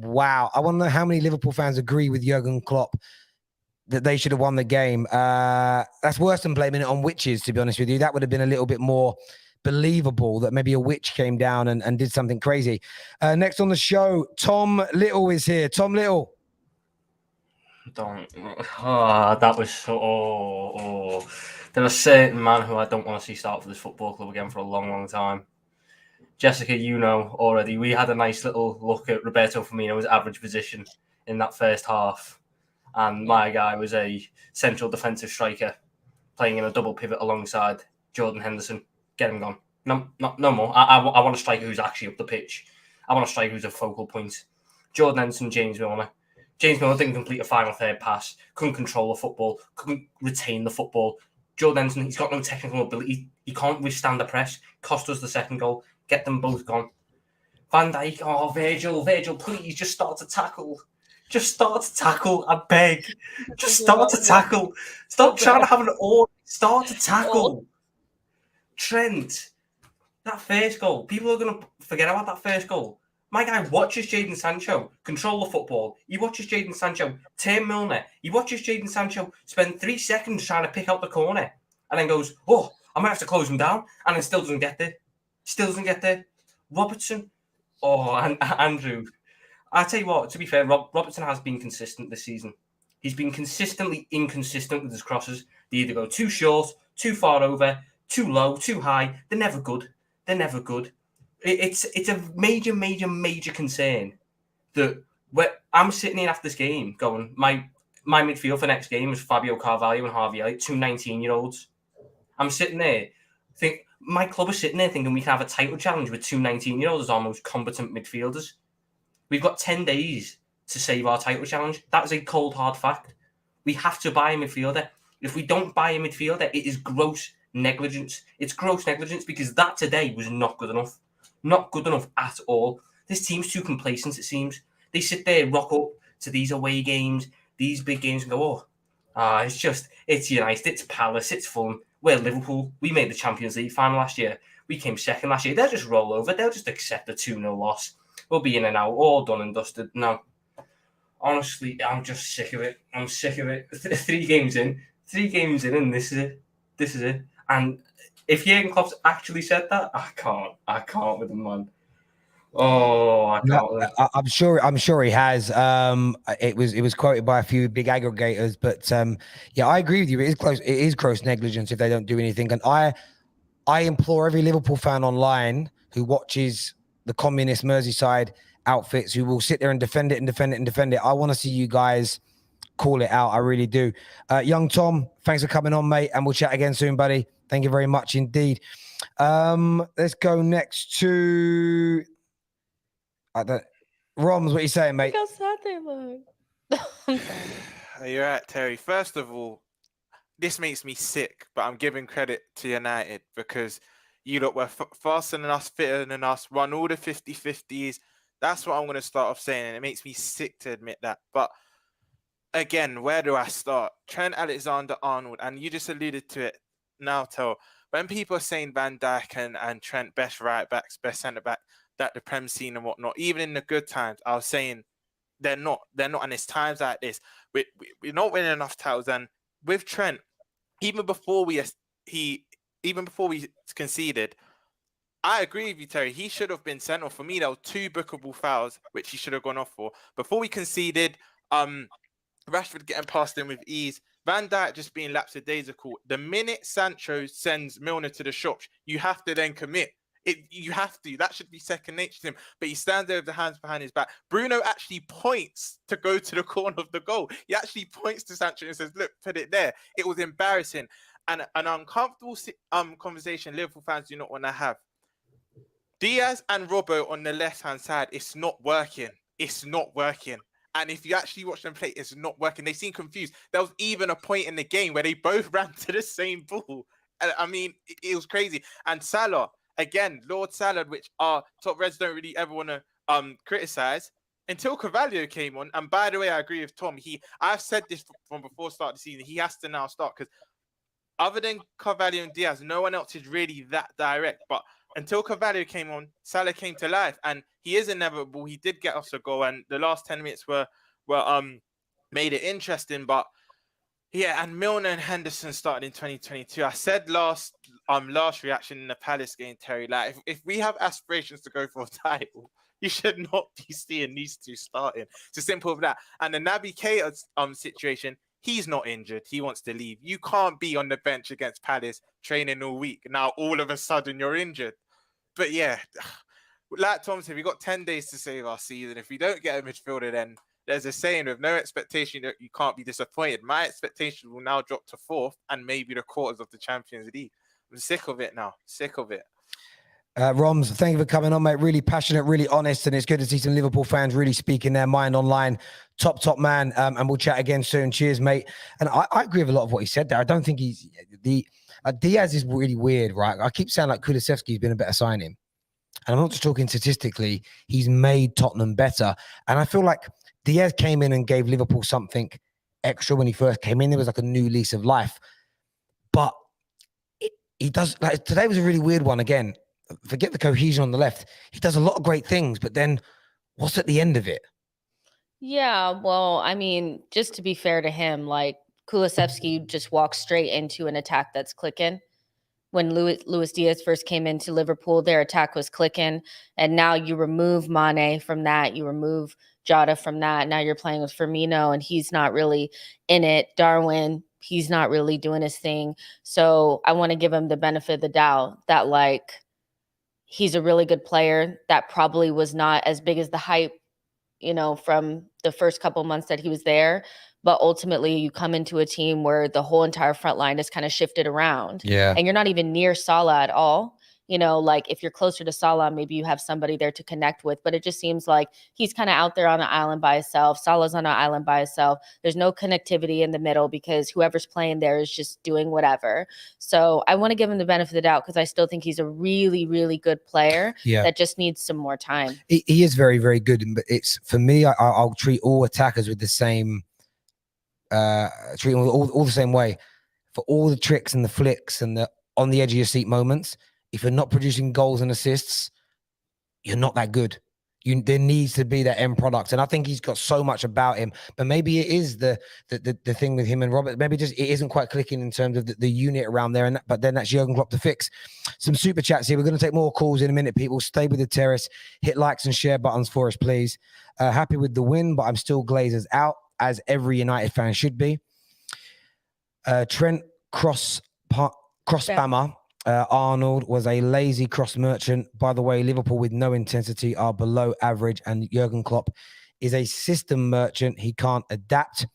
Wow. I want to know how many Liverpool fans agree with Jurgen Klopp that they should have won the game. That's worse than blaming it on witches, to be honest with you. That would have been a little bit more believable that maybe a witch came down and did something crazy. Next on the show, Tom Little is here. Tom Little. That was so. There are certain man who I don't want to see start for this football club again for a long, long time. Jessica, you know already, we had a nice little look at Roberto Firmino's average position in that first half. And my guy was a central defensive striker playing in a double pivot alongside Jordan Henderson. Get him gone. No more. I want a striker who's actually up the pitch. I want a striker who's a focal point. Jordan Henderson, James Milner. James Milner didn't complete a final third pass, couldn't control the football, couldn't retain the football. Jordan Henderson, he's got no technical ability. He can't withstand the press. Cost us the second goal. Get them both gone. Van Dijk, Virgil, please just start to tackle. Just start to tackle, I beg. Just start to tackle. Stop trying to have an order. Start to tackle. Trent, that first goal. People are going to forget about that first goal. My guy watches Jadon Sancho control the football. He watches Jadon Sancho turn Milner. He watches Jadon Sancho spend 3 seconds trying to pick out the corner and then goes, oh, I might have to close him down, and then still doesn't get there. Still doesn't get there. Robertson. Oh, and Andrew. I tell you what, to be fair, Robertson has been consistent this season. He's been consistently inconsistent with his crosses. They either go too short, too far over, too low, too high. They're never good. It's a major concern that I'm sitting here after this game going, my midfield for next game is Fabio Carvalho and Harvey Elliott, two 19-year-olds. I'm sitting there, my club is sitting there thinking we can have a title challenge with two 19-year-olds as our most competent midfielders. We've got 10 days to save our title challenge. That is a cold, hard fact. We have to buy a midfielder. If we don't buy a midfielder, it is gross negligence. It's gross negligence because that today was not good enough. Not good enough at all. This team's too complacent, it seems. They sit there, rock up to these away games, these big games, and go, it's United, it's Palace, it's Fulham. We're Liverpool. We made the Champions League final last year. We came second last year. They'll just roll over. They'll just accept the 2-0 loss. We'll be in and out, all done and dusted. No. Honestly, I'm just sick of it. I'm sick of it. 3 games in, and this is it. And if Jurgen Klopp's actually said that, I can't with him, man. Oh, I can't. No, I'm sure he has. It was quoted by a few big aggregators, but yeah, I agree with you. It is gross negligence if they don't do anything. And I implore every Liverpool fan online who watches the communist Merseyside outfits, who will sit there and defend it. I want to see you guys call it out. I really do. Young Tom, thanks for coming on, mate, and we'll chat again soon, buddy. Thank you very much indeed. Let's go next to Roms. What are you saying, mate? Look how sad they look. I'm sorry. You're right, Terry. First of all, this makes me sick, but I'm giving credit to United because you lot were faster than us, fitter than us, run all the 50-50s. That's what I'm going to start off saying, and it makes me sick to admit that. But again, where do I start? Trent Alexander-Arnold, and you just alluded to it now, Tel. When people are saying Van Dijk and Trent, best right-backs, best centre-back, that the Prem scene and whatnot, even in the good times, I was saying they're not. And it's times like this. We're not winning enough titles. And with Trent, even before we conceded, I agree with you, Terry. He should have been sent off. For me, there were 2 bookable fouls, which he should have gone off for. Before we conceded, Rashford getting past him with ease. Van Dijk just being lapsadaisical. The minute Sancho sends Milner to the shops, you have to then commit. You have to. That should be second nature to him. But he stands there with the hands behind his back. Bruno actually points to go to the corner of the goal. He actually points to Sancho and says, look, put it there. It was embarrassing. And an uncomfortable conversation Liverpool fans do not want to have. Diaz and Robbo on the left-hand side, it's not working. It's not working. And if you actually watch them play, it's not working. They seem confused. There was even a point in the game where they both ran to the same ball. I mean, it was crazy. And Salah, again, Lord Salah, which our top Reds don't really ever want to criticize, until Carvalho came on. And by the way, I agree with Tom. I've said this from before the start of the season. He has to now start because other than Carvalho and Diaz, no one else is really that direct. But until Cavallo came on, Salah came to life, and he is inevitable. He did get us a goal, and the last 10 minutes were made it interesting. But yeah, and Milner and Henderson started in 2022. I said last reaction in the Palace game, Terry, like if we have aspirations to go for a title, you should not be seeing these two starting. It's as simple as that. And the Naby Keita situation, he's not injured. He wants to leave. You can't be on the bench against Palace training all week. Now all of a sudden you're injured. But yeah, like Tom said, we've got 10 days to save our season. If we don't get a midfielder, then there's a saying with no expectation that you can't be disappointed. My expectation will now drop to 4th and maybe the quarters of the Champions League. I'm sick of it now. Sick of it. Roms, thank you for coming on, mate. Really passionate, really honest, and it's good to see some Liverpool fans really speaking their mind online. Top man, and we'll chat again soon. Cheers, mate. And I agree with a lot of what he said there. I don't think Diaz is really weird, right? I keep saying like Kulusevski's been a better signing. And I'm not just talking statistically. He's made Tottenham better. And I feel like Diaz came in and gave Liverpool something extra when he first came in. There was like a new lease of life. But he does, like today was a really weird one again. Forget the cohesion on the left. He does a lot of great things, but then what's at the end of it? Yeah, well, I mean, just to be fair to him, like Kulusevski just walks straight into an attack that's clicking. When Luis Diaz first came into Liverpool, their attack was clicking. And now you remove Mane from that. You remove Jota from that. Now you're playing with Firmino, and he's not really in it. Darwin, he's not really doing his thing. So I want to give him the benefit of the doubt that, like, he's a really good player. That probably was not as big as the hype, you know, from the first couple months that he was there. But ultimately, you come into a team where the whole entire front line is kind of shifted around. Yeah. And you're not even near Salah at all. You know, like if you're closer to Salah, maybe you have somebody there to connect with. But it just seems like he's kind of out there on an island by himself. Salah's on an island by himself. There's no connectivity in the middle because whoever's playing there is just doing whatever. So I want to give him the benefit of the doubt because I still think he's a really, really good player that just needs some more time. He is very, very good. But it's for me, I'll treat all attackers with the same. Treat them all the same way. For all the tricks and the flicks and the on the edge of your seat moments, if you're not producing goals and assists, you're not that good. There needs to be that end product, and I think he's got so much about him. But maybe it is the thing with him and Robert. Maybe just it isn't quite clicking in terms of the unit around there. But then that's Jurgen Klopp to fix. Some super chats here. We're going to take more calls in a minute. People, stay with the terrace. Hit likes and share buttons for us, please. Happy with the win, but I'm still Glazers out, as every United fan should be. Trent cross spammer. Arnold was a lazy cross merchant. By the way, Liverpool with no intensity are below average, and Jurgen Klopp is a system merchant. He can't adapt.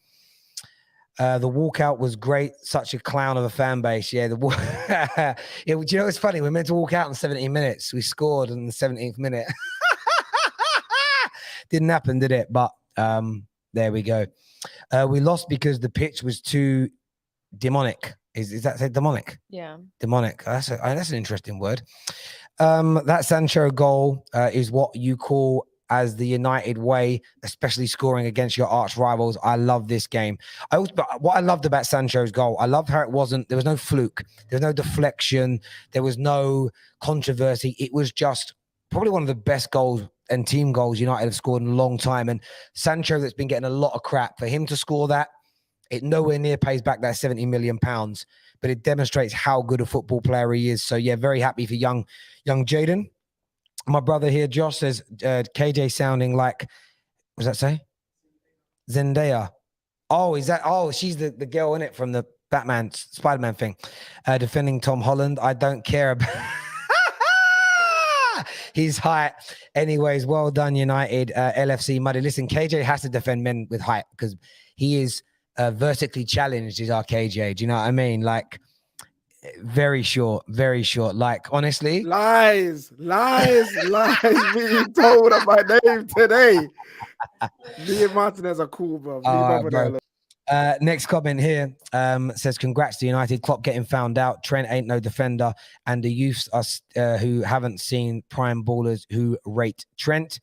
The walkout was great. Such a clown of a fan base. Yeah, do you know it's funny? We're meant to walk out in 17 minutes. We scored in the 17th minute. Didn't happen, did it? But there we go. We lost because the pitch was too demonic. Is that say demonic? Yeah. Demonic. That's an interesting word. That Sancho goal is what you call as the United way, especially scoring against your arch rivals. I love this game. What I loved about Sancho's goal, I loved how there was no fluke. There was no deflection. There was no controversy. It was just probably one of the best goals and team goals United have scored in a long time. And Sancho, that's been getting a lot of crap, for him to score that, it nowhere near pays back that £70 million, but it demonstrates how good a football player he is. So yeah, very happy for young Jaden. My brother here, Josh, says KJ sounding like, what does that say? Zendaya. Oh, is that? Oh, she's the girl in it from the Batman, Spider-Man thing. Defending Tom Holland. I don't care about his height. Anyways, well done, United. LFC Muddy. Listen, KJ has to defend men with height because he is vertically challenged, is our KJ. Do you know what I mean? Like, very short. Like, honestly. Lies being told of my name today. Me and Martinez are cool, bro. Next comment here says, congrats to United. Klopp getting found out. Trent ain't no defender. And the youths are, who haven't seen prime ballers who rate Trent.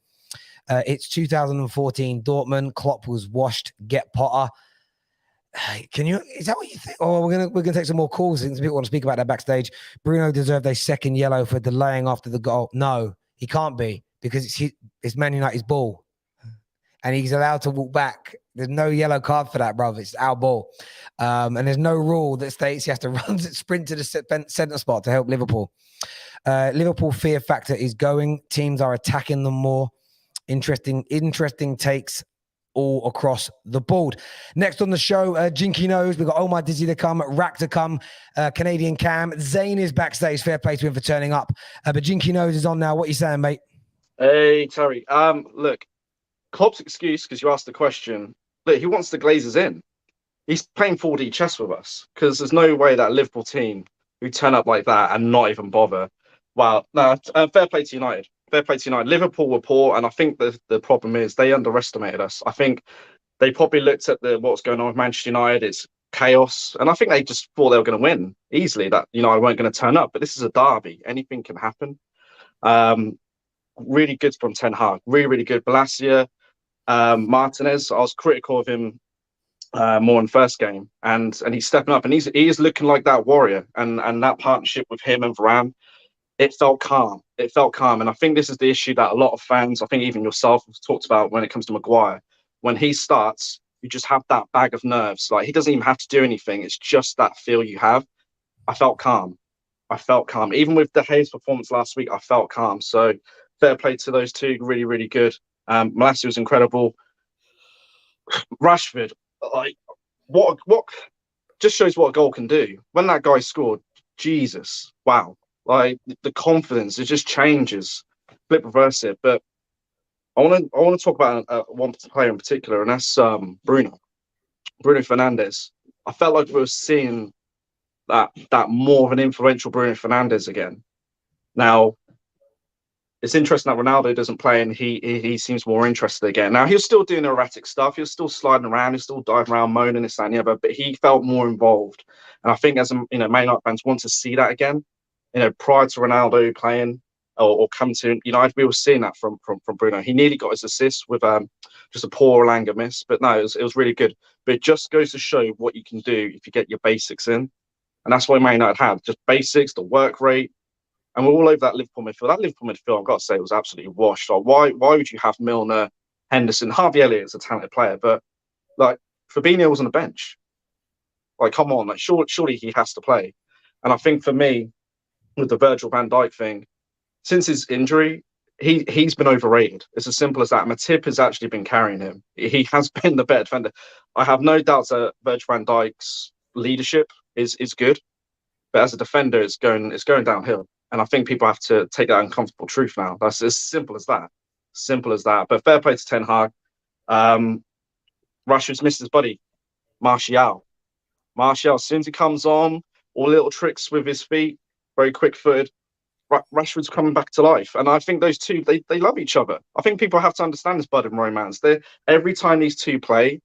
It's 2014 Dortmund. Klopp was washed. Get Potter. Hey, can you? Is that what you think? Oh, we're gonna take some more calls since people want to speak about that backstage. Bruno deserved a second yellow for delaying after the goal. No, he can't be because it's Man United's ball, and he's allowed to walk back. There's no yellow card for that, brother. It's our ball, and there's no rule that states he has to run, sprint to the centre spot to help Liverpool. Liverpool fear factor is going. Teams are attacking them more. Interesting takes all across the board. Next on the show, Jinky knows we've got Omar Dizzy to come, Rack to come, Canadian Cam. Zane is backstage. Fair play to him for turning up. But Jinky knows is on now. What are you saying, mate? Hey, Terry. Look, Klopp's excuse, because you asked the question, look, he wants the Glazers in. He's playing 4D chess with us because there's no way that Liverpool team who turn up like that and not even bother. Well, no, fair play to United. Fair play to United. Liverpool were poor, and I think the problem is they underestimated us. I think they probably looked at what's going on with Manchester United. It's chaos, and I think they just thought they were going to win easily. That United weren't going to turn up, but this is a derby. Anything can happen. Really good from Ten Hag. Really, really good. Balasia, Martinez. I was critical of him more in the first game, and he's stepping up, and he is looking like that warrior, and that partnership with him and Varane. It felt calm. It felt calm. And I think this is the issue that a lot of fans, I think even yourself, have talked about when it comes to Maguire. When he starts, you just have that bag of nerves. Like, he doesn't even have to do anything. It's just that feel you have. I felt calm. Even with De Gea's performance last week, I felt calm. So fair play to those two. Really, really good. Malacia was incredible. Rashford, like, what just shows what a goal can do. When that guy scored, Jesus, wow. Like, the confidence, it just changes. Flip reverse it. But I want to talk about one player in particular, and that's Bruno Fernandes. I felt like we were seeing that more of an influential Bruno Fernandes again. Now, it's interesting that Ronaldo doesn't play, and he seems more interested again. Now, he was still doing erratic stuff. He was still sliding around. He was still diving around, moaning this, that, and the other. But he felt more involved. And I think, as Man United fans want to see that again. Prior to Ronaldo playing or coming to United, we were seeing that from Bruno. He nearly got his assist with just a poor Langer miss, but no, it was really good. But it just goes to show what you can do if you get your basics in, and that's what Man United had, just basics, the work rate, and we're all over that Liverpool midfield. That Liverpool midfield, I've got to say, was absolutely washed. Like, why would you have Milner, Henderson, Harvey Elliott is a talented player, but like Fabinho was on the bench. Like, come on, like surely he has to play. And I think for me, with the Virgil van Dijk thing, since his injury, he's been overrated. It's as simple as that. Matip has actually been carrying him. He has been the better defender. I have no doubts that Virgil van Dijk's leadership is good, but as a defender, it's going downhill. And I think people have to take that uncomfortable truth now. That's as simple as that. Simple as that. But fair play to Ten Hag. Rashford's missed his buddy, Martial. As soon as he comes on, all little tricks with his feet, very quick-footed. Rashford's coming back to life, and I think those two they love each other. I think people have to understand this budding romance. Every time these two play,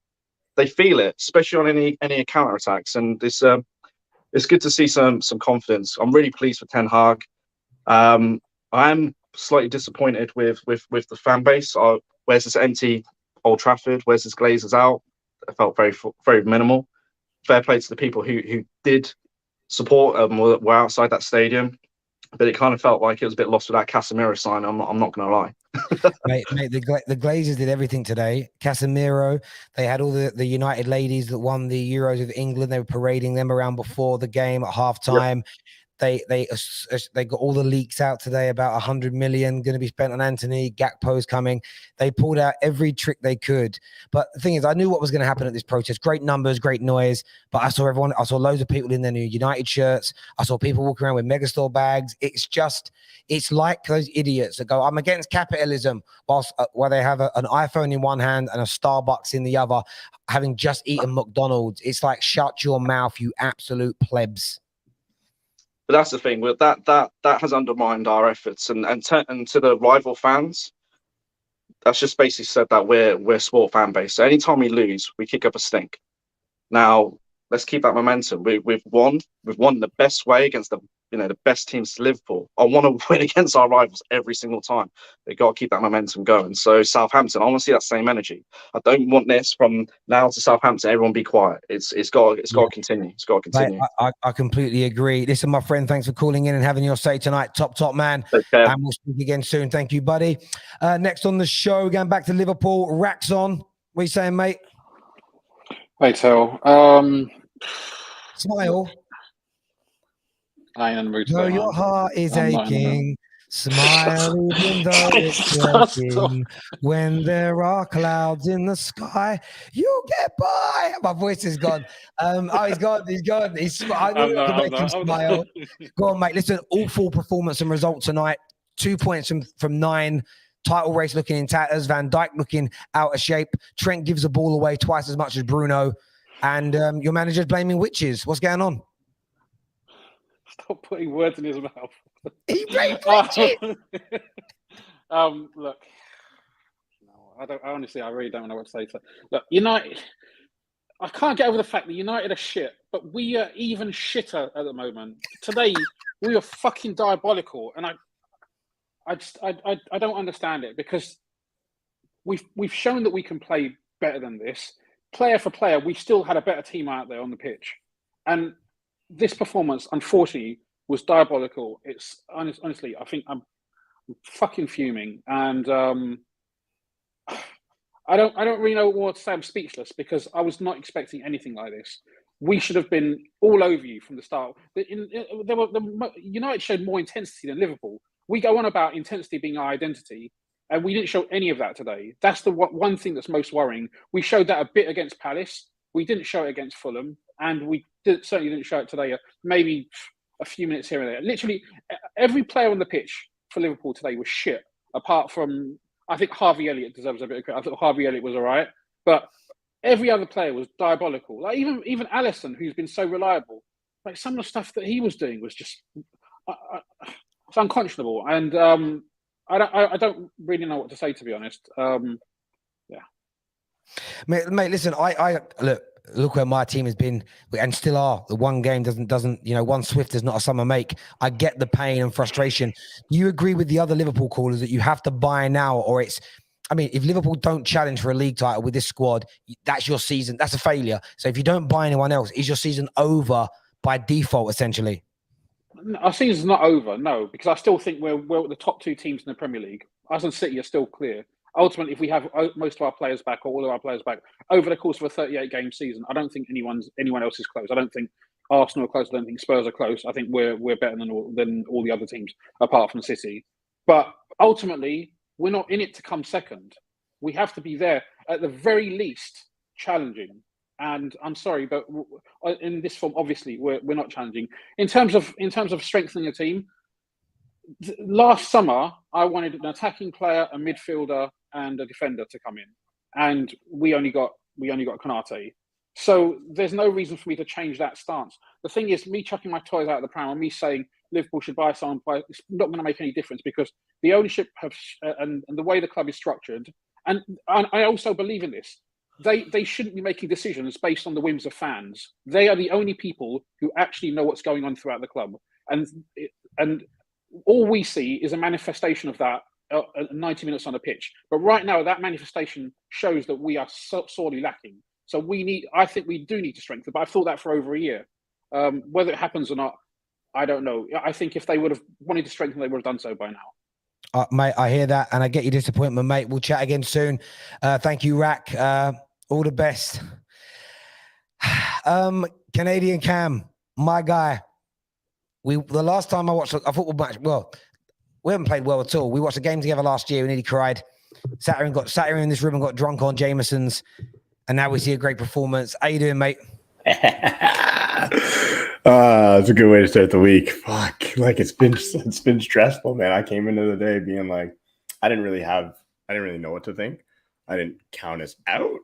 they feel it, especially on any counter attacks. And it's good to see some confidence. I'm really pleased with Ten Hag. I'm slightly disappointed with the fan base. Where's this empty Old Trafford? Where's this Glazers out? I felt very very minimal. Fair play to the people who did support were outside that stadium, but it kind of felt like it was a bit lost with that Casemiro sign. I'm not going to lie. mate, the Glazers did everything today. Casemiro, they had all the United ladies that won the Euros with England. They were parading them around before the game at halftime. Yep. They got all the leaks out today about 100 million going to be spent on Anthony. Gakpo's coming. They pulled out every trick they could. But the thing is, I knew what was going to happen at this protest. Great numbers, great noise. But I saw loads of people in their new United shirts. I saw people walking around with Megastore bags. It's like those idiots that go, I'm against capitalism, while they have an iPhone in one hand and a Starbucks in the other, having just eaten McDonald's. It's like, shut your mouth, you absolute plebs. But that's the thing. That has undermined our efforts, and to the rival fans, that's just basically said that we're a sport fan base. So anytime we lose, we kick up a stink. Now let's keep that momentum. We've won the best way against the the best teams to live for. I want to win against our rivals every single time. They got to keep that momentum going. So Southampton, I want to see that same energy. I don't want this from now to Southampton. Everyone be quiet. It's got to continue. It's got to continue. Mate, I completely agree. Listen, my friend, thanks for calling in and having your say tonight. Top man. And we'll speak again soon. Thank you, buddy. Next on the show, going back to Liverpool, Rack's on. What are you saying, mate? Hey, Tel. Smile. I am rooted. Though your heart is aching, smile even though it's breaking. When there are clouds in the sky, you'll get by. My voice is gone. He's gone. Smile. Go on, mate. Listen, awful performance and result tonight. 2 points from 9. Title race looking in tatters. Van Dijk looking out of shape. Trent gives the ball away twice as much as Bruno. And your manager's blaming witches. What's going on? Stop putting words in his mouth. He blamed witches. Look, I really don't know what to say. Look, United, I can't get over the fact that United are shit, but we are even shitter at the moment. Today, we are fucking diabolical, and I don't understand it, because we've shown that we can play better than this. Player for player, we still had a better team out there on the pitch, and this performance, unfortunately, was diabolical. It's honestly, I think I'm fucking fuming, and I don't really know what to say. I'm speechless, because I was not expecting anything like this. We should have been all over you from the start. United showed more intensity than Liverpool. We go on about intensity being our identity, and we didn't show any of that today. That's the one thing that's most worrying. We showed that a bit against Palace. We didn't show it against Fulham, and we certainly didn't show it today. Maybe a few minutes here and there. Literally, every player on the pitch for Liverpool today was shit, apart from, I think Harvey Elliott deserves a bit of credit. I thought Harvey Elliott was all right, but every other player was diabolical. Like even Alisson, who's been so reliable, like some of the stuff that he was doing was just it's unconscionable. And I don't really know what to say, to be honest. Mate, listen, I look where my team has been and still are. The one game doesn't one swift is not a summer make. I get the pain and frustration. Do you agree with the other Liverpool callers that you have to buy now, or it's, I mean, if Liverpool don't challenge for a league title with this squad, that's your season. That's a failure. So if you don't buy anyone else, is your season over by default, essentially? Our season's not over, no, because I still think we're the top 2 teams in the Premier League. Us and City are still clear. Ultimately, if we have most of our players back, or all of our players back over the course of a 38-game season, I don't think anyone else is close. I don't think Arsenal are close. I don't think Spurs are close. I think we're better than all the other teams, apart from City. But ultimately, we're not in it to come second. We have to be there, at the very least, challenging. And I'm sorry, but in this form, obviously, we're not challenging. In terms of strengthening a team, last summer I wanted an attacking player, a midfielder, and a defender to come in, and we only got Konate. So there's no reason for me to change that stance. The thing is, me chucking my toys out of the pram and me saying Liverpool should buy someone, it's not going to make any difference, because the ownership and the way the club is structured, and I also believe in this. They shouldn't be making decisions based on the whims of fans. They are the only people who actually know what's going on throughout the club, and all we see is a manifestation of that 90 minutes on the pitch. But right now, that manifestation shows that we are sorely lacking. So I think we do need to strengthen. But I've thought that for over a year. Whether it happens or not, I don't know. I think if they would have wanted to strengthen, they would have done so by now. Mate, I hear that, and I get your disappointment, mate. We'll chat again soon. Thank you, Rack. All the best. Canadian Cam, my guy. The last time I watched a football match, well, we haven't played well at all. We watched a game together last year. We nearly cried. Sat here in this room and got drunk on Jameson's, and now we see a great performance. How you doing, mate? It's a good way to start the week. Fuck, like it's been stressful, man. I came into the day being like, I didn't really know what to think. I didn't count us out.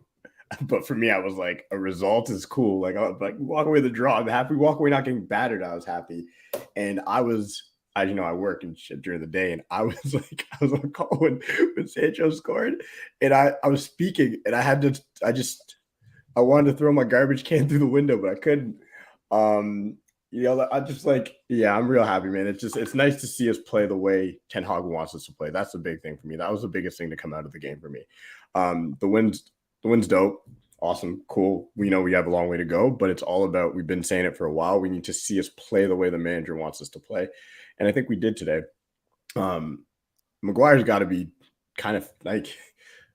But for me, I was like, a result is cool. Like, I was like, walk away with a draw. I'm happy. Walk away not getting battered. I was happy. And I work and shit during the day. And I was on a call when Sancho scored. And I was speaking, and I wanted to throw my garbage can through the window, but I couldn't. I just like, yeah, I'm real happy, man. It's nice to see us play the way Ten Hag wants us to play. That's the big thing for me. That was the biggest thing to come out of the game for me. The win's dope. Awesome. Cool. We know we have a long way to go, but it's all about, we've been saying it for a while. We need to see us play the way the manager wants us to play. And I think we did today. Maguire's got to be kind of like,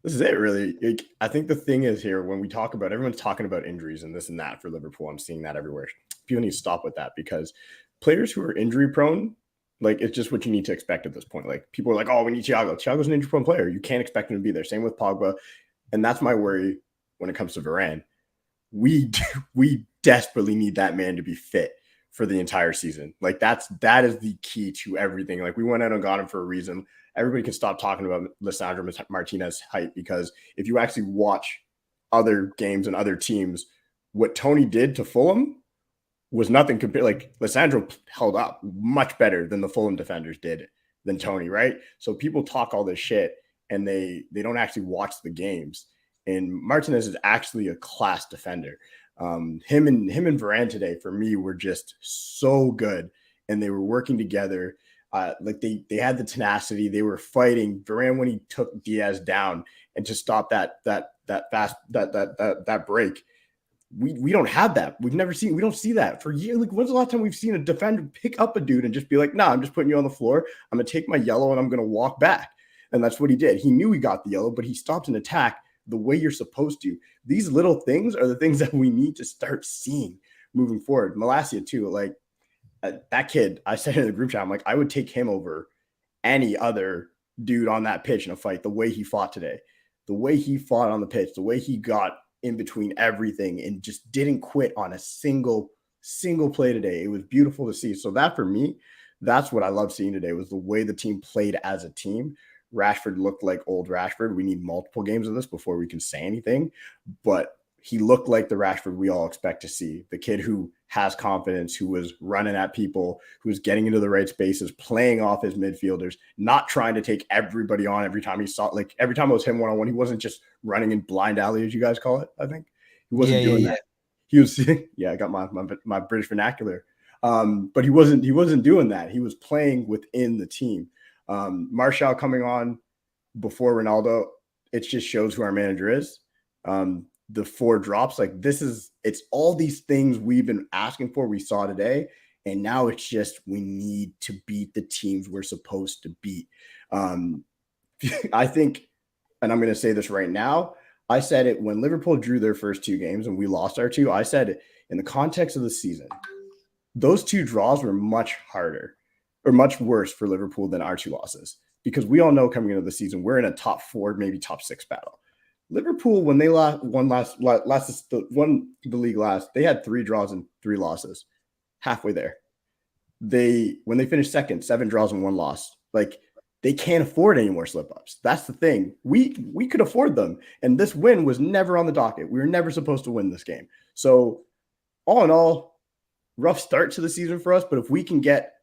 this is it, really. I think the thing is here, when we talk about, everyone's talking about injuries and this and that for Liverpool. I'm seeing that everywhere. People need to stop with that, because players who are injury prone, like, it's just what you need to expect at this point. Like, people are like, oh, we need Thiago. Thiago's an injury prone player. You can't expect him to be there. Same with Pogba. And that's my worry when it comes to Varane. We desperately need that man to be fit for the entire season. Like, that is the key to everything. Like, we went out and got him for a reason. Everybody can stop talking about Lisandro Martinez's height, because if you actually watch other games and other teams, what Tony did to Fulham was nothing compared. Like, Lisandro held up much better than the Fulham defenders did than Tony, right? So people talk all this shit and they don't actually watch the games. And Martinez is actually a class defender. Him and Varane today, for me, were just so good, and they were working together. Like, they had the tenacity. They were fighting. Varane, when he took Diaz down and to stop that break, we don't have that. We don't see that for years. Like, when's the last time we've seen a defender pick up a dude and just be like, nah, I'm just putting you on the floor. I'm gonna take my yellow and I'm gonna walk back. And that's what he did. He knew he got the yellow, but he stopped an attack the way you're supposed to. These little things are the things that we need to start seeing moving forward. Malacia too, like, that kid, I said in the group chat, I'm like, I would take him over any other dude on that pitch in a fight. The way he fought today, the way he fought on the pitch, the way he got in between everything and just didn't quit on a single play today. It was beautiful to see. So that, for me, that's what I love seeing today, was the way the team played as a team. Rashford looked like old Rashford. We need multiple games of this before we can say anything, but he looked like the Rashford we all expect to see. The kid who has confidence, who was running at people, who was getting into the right spaces, playing off his midfielders, not trying to take everybody on every time he saw, like, every time it was him one-on-one, he wasn't just running in blind alley, as you guys call it, I think. He wasn't doing that. He was, I got my British vernacular. But he wasn't doing that. He was playing within the team. Martial coming on before Ronaldo, it just shows who our manager is. The 4 drops, like, it's all these things we've been asking for, we saw today, and now it's just, we need to beat the teams we're supposed to beat. I think, and I'm going to say this right now, I said it when Liverpool drew their first 2 games and we lost our 2, I said it in the context of the season, those 2 draws were much harder or much worse for Liverpool than our 2 losses, because we all know coming into the season, we're in a top 4, maybe top 6 battle. Liverpool, when they won the league last, they had 3 draws and 3 losses, halfway there. When they finished second, 7 draws and 1 loss. Like, they can't afford any more slip-ups. That's the thing. We could afford them, and this win was never on the docket. We were never supposed to win this game. So, all in all, rough start to the season for us, but if we can get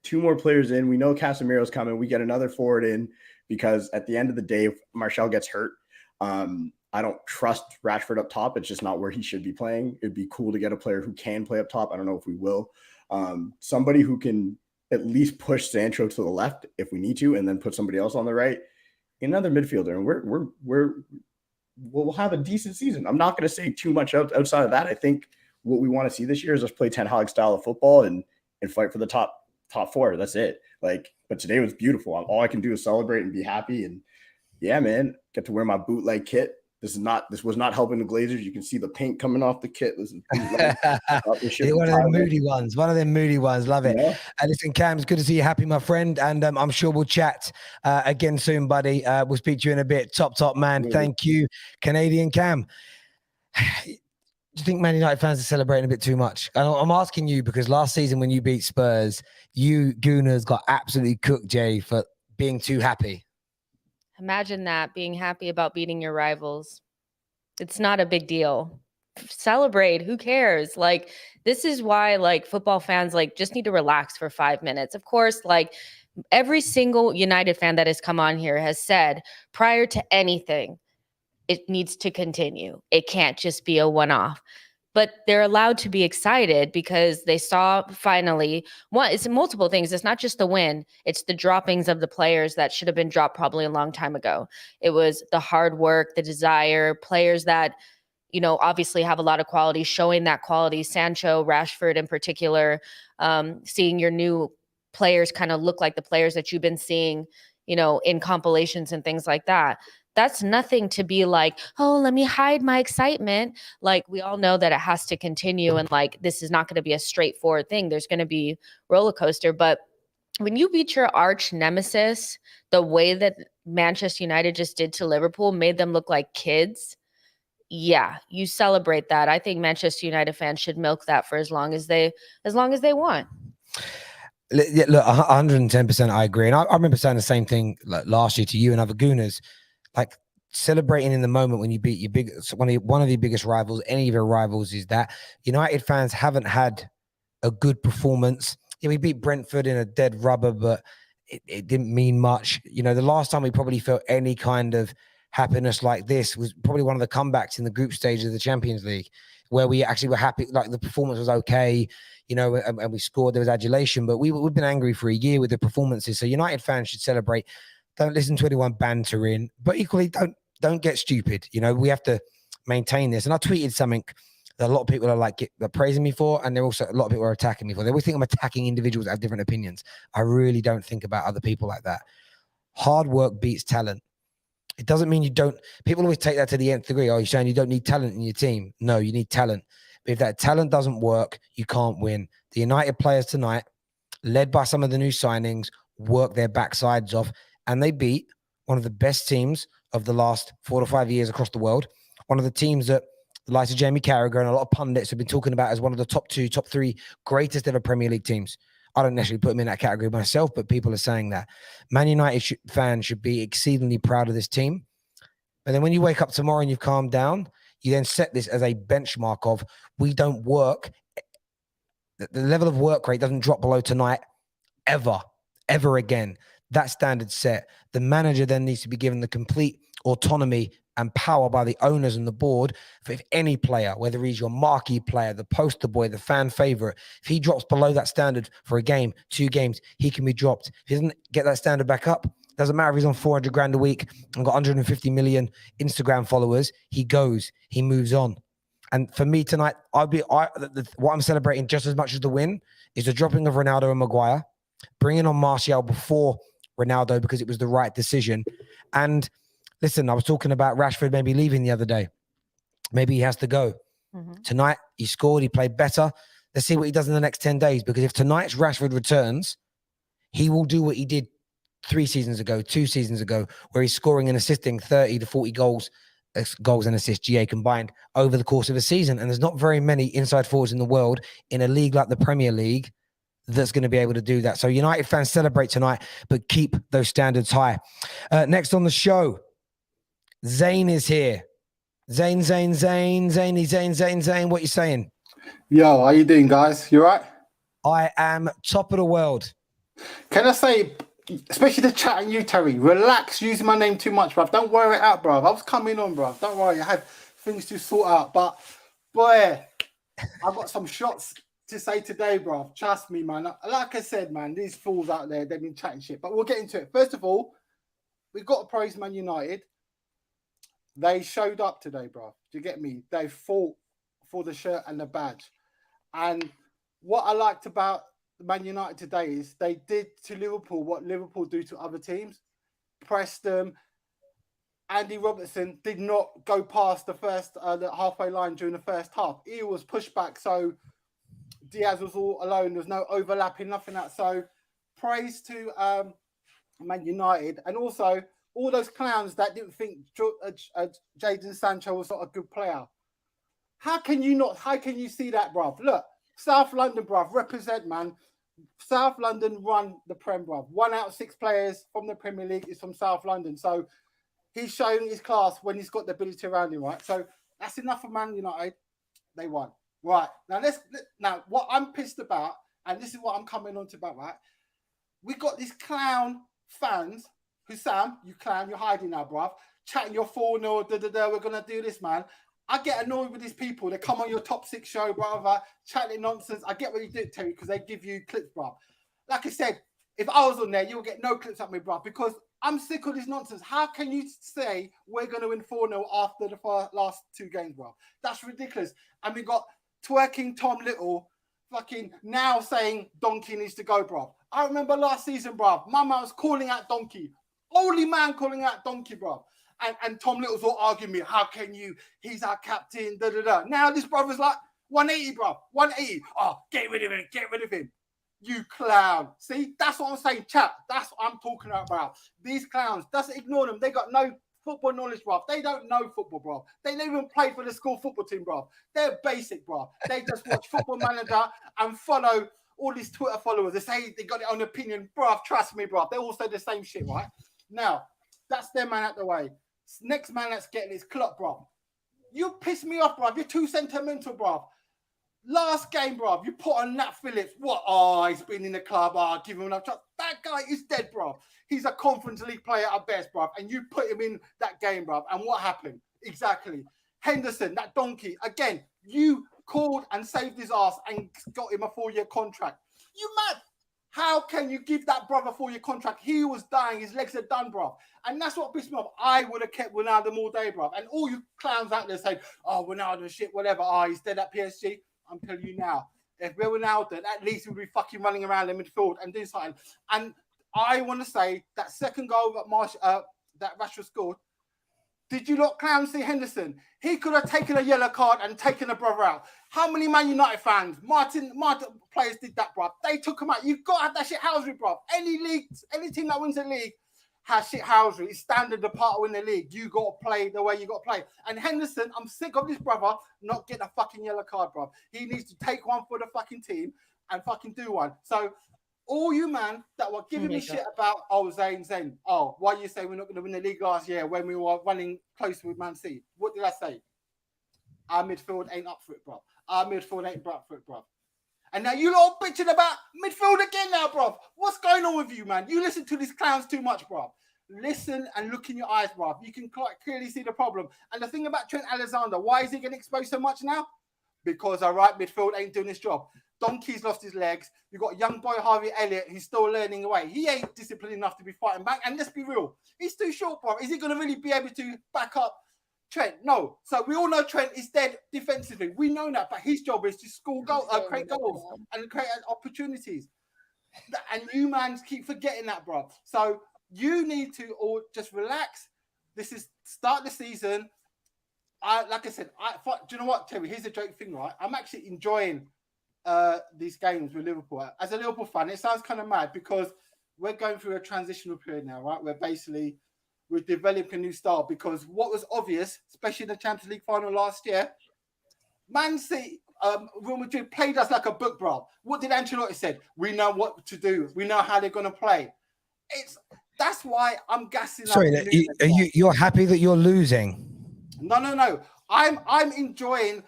2 more players in, we know Casemiro's coming, we get another forward in, because at the end of the day, if Martial gets hurt, I don't trust Rashford up top. It's just not where he should be playing. It'd be cool to get a player who can play up top. I don't know if we will. Somebody who can at least push Sancho to the left if we need to, and then put somebody else on the right. Another midfielder, and we'll have a decent season. I'm not going to say too much outside of that. I think what we want to see this year is us play Ten Hag style of football and fight for the top 4. That's it. Like, but today was beautiful. All I can do is celebrate and be happy. And yeah, man, get to wear my bootleg kit. This was not helping the Glazers. You can see the paint coming off the kit. This is one of them moody ones. Love it. Yeah. Listen, Cam, it's good to see you happy, my friend. And I'm sure we'll chat again soon, buddy. We'll speak to you in a bit. Top man. Yeah. Thank you, Canadian Cam. Do you think Man United fans are celebrating a bit too much? I'm asking you because last season when you beat Spurs, you Gooners got absolutely cooked, Jay, for being too happy. Imagine that, being happy about beating your rivals. It's not a big deal. Celebrate. Who cares? Like, this is why, like, football fans, like, just need to relax for 5 minutes. Of course, like, every single United fan that has come on here has said prior to anything, it needs to continue. It can't just be a one-off. but they're allowed to be excited because they saw finally it's multiple things. It's not just the win. It's the droppings of the players that should have been dropped probably a long time ago. It was the hard work, the desire, players that, obviously have a lot of quality, showing that quality. Sancho, Rashford in particular, seeing your new players kind of look like the players that you've been seeing, in compilations and things like that. That's nothing to be like, oh, let me hide my excitement. Like, we all know that it has to continue, and like, this is not going to be a straightforward thing. There's going to be roller coaster. But when you beat your arch nemesis, the way that Manchester United just did to Liverpool made them look like kids. Yeah, you celebrate that. I think Manchester United fans should milk that for as long as they want. Yeah, look, 110%. I agree, and I remember saying the same thing like last year to you and other Gooners, like celebrating in the moment when you beat your one of your biggest rivals, any of your rivals. Is that United fans haven't had a good performance. Yeah, we beat Brentford in a dead rubber, but it didn't mean much. The last time we probably felt any kind of happiness like this was probably one of the comebacks in the group stage of the Champions League, where we actually were happy, like the performance was okay, and we scored, there was adulation, but we've been angry for a year with the performances. So United fans should celebrate. Don't listen to anyone bantering, but equally don't get stupid. We have to maintain this. And I tweeted something that a lot of people are they're praising me for, and they're also, a lot of people are attacking me for. They always think I'm attacking individuals that have different opinions. I really don't think about other people like that. Hard work beats talent. It doesn't mean you don't. People always take that to the nth degree. Oh, you're saying you don't need talent in your team? No, you need talent. But if that talent doesn't work, you can't win. The United players tonight, led by some of the new signings, work their backsides off, and they beat one of the best teams of the last 4 to 5 years across the world. One of the teams that the likes of Jamie Carragher and a lot of pundits have been talking about as one of the top 2, top 3 greatest ever Premier League teams. I don't necessarily put them in that category myself, but people are saying that. Man United fans should be exceedingly proud of this team. But then when you wake up tomorrow and you've calmed down, you then set this as a benchmark of, we don't work. The level of work rate doesn't drop below tonight ever again. That standard set. The manager then needs to be given the complete autonomy and power by the owners and the board for, if any player, whether he's your marquee player, the poster boy, the fan favorite, if he drops below that standard for a game, 2 games, he can be dropped. If he doesn't get that standard back up, doesn't matter if he's on 400 grand a week and got 150 million Instagram followers, he goes, he moves on. And for me tonight, what I'm celebrating just as much as the win is the dropping of Ronaldo and Maguire, bringing on Martial before Ronaldo because it was the right decision. And listen, I was talking about Rashford maybe leaving the other day. Maybe he has to go. Mm-hmm. Tonight, he scored, he played better. Let's see what he does in the next 10 days, because if tonight's Rashford returns, he will do what he did 3 seasons ago, 2 seasons ago, where he's scoring and assisting 30 to 40 goals and assists, GA combined, over the course of a season. And there's not very many inside forwards in the world in a league like the Premier League that's going to be able to do that. So United fans, celebrate tonight, but keep those standards high. Next on the show, Zane is here. Zane, what you saying? Yo, how you doing, guys? You right? I am top of the world. Can I say, especially the chat and you, Terry, relax using my name too much, bruv. Don't wear it out, bruv. I was coming on, bruv. Don't worry, I had things to sort out. But, boy, I've got some shots to say today, bruv. Trust me, man. Like I said, man, these fools out there, they've been chatting shit. But we'll get into it. First of all, we've got to praise Man United. They showed up today, bruv. Do you get me? They fought for the shirt and the badge. And what I liked about Man United today is they did to Liverpool what Liverpool do to other teams. Pressed them. Andy Robertson did not go past the halfway line during the first half. He was pushed back, so Diaz was all alone. There's no overlapping, nothing like that. So praise to Man United. And also all those clowns that didn't think Jadon Sancho was not a good player. How can you see that, bruv? Look, South London, bruv, represent, man. South London run the Prem, bruv. 1 out of 6 players from the Premier League is from South London. So he's showing his class when he's got the ability around him, right? So that's enough for Man United. They won. Right. Now what I'm pissed about, and this is what I'm coming on to about, right? We got these clown fans who, Sam, you clown, you're hiding now, bruv. Chatting your 4-0, we're going to do this, man. I get annoyed with these people. They come on your top 6 show, brother, chatting nonsense. I get what you do, Terry, because they give you clips, bro. Like I said, if I was on there, you'll get no clips at me, bro, because I'm sick of this nonsense. How can you say we're going to win 4-0 after the last 2 games, bro? That's ridiculous. And we got twerking Tom Little fucking now saying Donkey needs to go, bro. I remember last season, bro, my man was calling out Donkey. Only man calling out Donkey, bro. And Tom Little's all arguing me. How can you? He's our captain. Da da da. Now this brother's like 180, bro. 180. Oh, get rid of him. Get rid of him. You clown. See, that's what I'm saying, chat. That's what I'm talking about. These clowns. Just ignore them. They got no football knowledge, bro. They don't know football, bro. They never even played for the school football team, bro. They're basic, bro. They just watch Football Manager and follow all these Twitter followers. They say they got their own opinion, bro. Trust me, bro. They all say the same shit, right? Now, that's their man out the way. Next man that's getting his Klopp, bro. You piss me off, bro. You're too sentimental, bro. Last game, bro. You put on Nat Phillips. What? Oh, he's been in the club. Oh, give him enough trust. That guy is dead, bro. He's a Conference League player at best, bro. And you put him in that game, bro. And what happened? Exactly. Henderson, that donkey. Again, you called and saved his ass and got him a 4-year contract. You mad? How can you give that brother 4-year contract? He was dying. His legs are done, bro. And that's what pissed me off. I would have kept Ronaldo all day, bro. And all you clowns out there saying, oh, Ronaldo shit, whatever. Oh, he's dead at PSG. I'm telling you now, if we're Ronaldo, at least we'll be fucking running around the midfield and doing something. And I want to say that second goal that Rashford scored, did you not clown see Henderson? He could have taken a yellow card and taken a brother out. How many Man United fans, Martin players did that, bro? They took him out. You've got to have that shit housery, bro. Any league, any team that wins the league has shit housery. It's standard the part to win the league. You got to play the way you got to play. And Henderson, I'm sick of this brother not getting a fucking yellow card, bro. He needs to take one for the fucking team and fucking do one. So all you man that were giving me shit about, oh, Zayn, oh, why you say we're not going to win the league last year when we were running close with Man City? What did I say? Our midfield ain't up for it, bro. Our midfield ain't up for it, bro. And now you lot bitching about midfield again now, bro. What's going on with you, man? You listen to these clowns too much, bro. Listen and look in your eyes, bro. You can quite clearly see the problem. And the thing about Trent Alexander, why is he getting exposed so much now? Because our right midfield ain't doing his job. Donkey's lost his legs. You've got young boy Harvey Elliott, who's still learning away. He ain't disciplined enough to be fighting back. And let's be real, he's too short, bro. Is he going to really be able to back up Trent? No. So we all know Trent is dead defensively. We know that, but his job is to score goals, create goals and create opportunities. And you man keep forgetting that, bro. So you need to all just relax. This is start the season. Like I said, do you know what, Terry? Here's the joke thing, right? I'm actually enjoying these games with Liverpool. As a Liverpool fan, it sounds kind of mad because we're going through a transitional period now, right? We're developing a new style because what was obvious, especially in the Champions League final last year, Man City, Real Madrid played us like a book, bro. What did Ancelotti said? We know what to do. We know how they're going to play. That's why I'm gassing. Sorry, you're happy that you're losing? No. I'm enjoying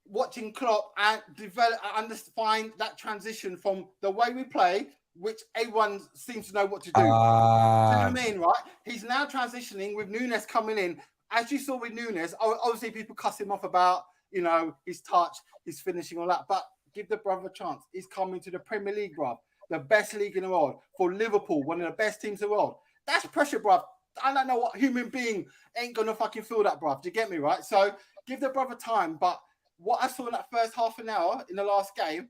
watching Klopp and develop and find that transition from the way we play, which everyone seems to know what to do. Do you know what I mean, right? He's now transitioning with Nunes coming in. As you saw with Nunes, obviously people cuss him off about, his touch, his finishing, all that. But give the brother a chance. He's coming to the Premier League, bro. The best league in the world. For Liverpool, one of the best teams in the world. That's pressure, bro. I don't know what human being ain't going to fucking feel that, bro. Do you get me, right? So give the brother time. But what I saw in that first half an hour in the last game,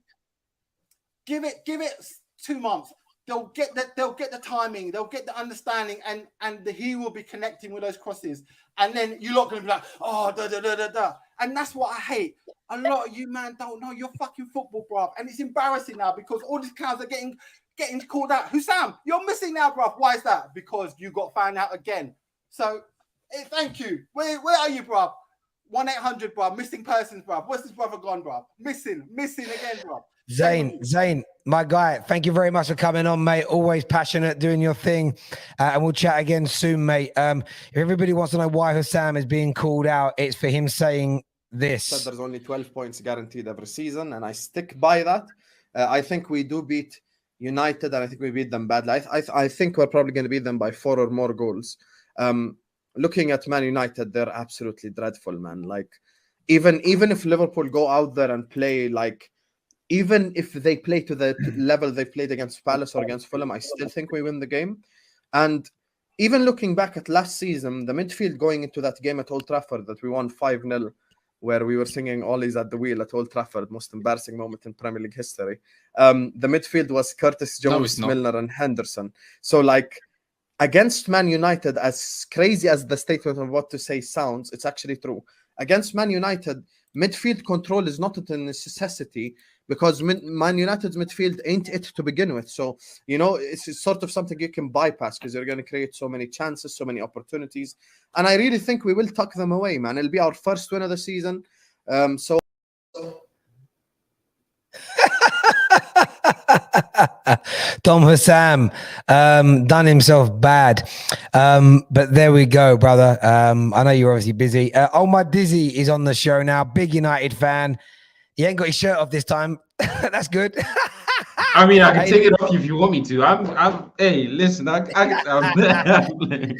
give it 2 months. They'll get the timing, they'll get the understanding, and he will be connecting with those crosses. And then you're not going to be like, oh, da. And that's what I hate. A lot of you, man, don't know your fucking football, bruv. And it's embarrassing now because all these clowns are getting called out. Hussam, you're missing now, bruv. Why is that? Because you got found out again. So, thank you. Where are you, bruv? 1-800, bruv. Missing persons, bruv. Where's this brother gone, bruv? Missing again, bruv. Zayn, my guy, thank you very much for coming on, mate. Always passionate, doing your thing. And we'll chat again soon, mate. If everybody wants to know why Hussam is being called out, it's for him saying this. Said there's only 12 points guaranteed every season, and I stick by that. I think we do beat United, and I think we beat them badly. I think we're probably going to beat them by 4 or more goals. Looking at Man United, they're absolutely dreadful, man. Like, even if Liverpool go out there and play like, even if they play to the level they played against Palace or against Fulham, I still think we win the game. And even looking back at last season, the midfield going into that game at Old Trafford that we won 5-0, where we were singing Ollie's at the wheel at Old Trafford, most embarrassing moment in Premier League history. The midfield was Curtis Jones, Milner, and Henderson. So like, against Man United, as crazy as the statement of what to say sounds, it's actually true. Against Man United, midfield control is not a necessity, because Man United's midfield ain't it to begin with. So, you know, it's sort of something you can bypass because you're going to create so many chances, so many opportunities. And I really think we will tuck them away, man. It'll be our first win of the season. So Tom Hussam done himself bad. But there we go, brother. I know you're obviously busy. My Dizzy is on the show now. Big United fan. He ain't got his shirt off this time. That's good. I mean, I can take it off if you want me to. Hey, listen, I'm playing.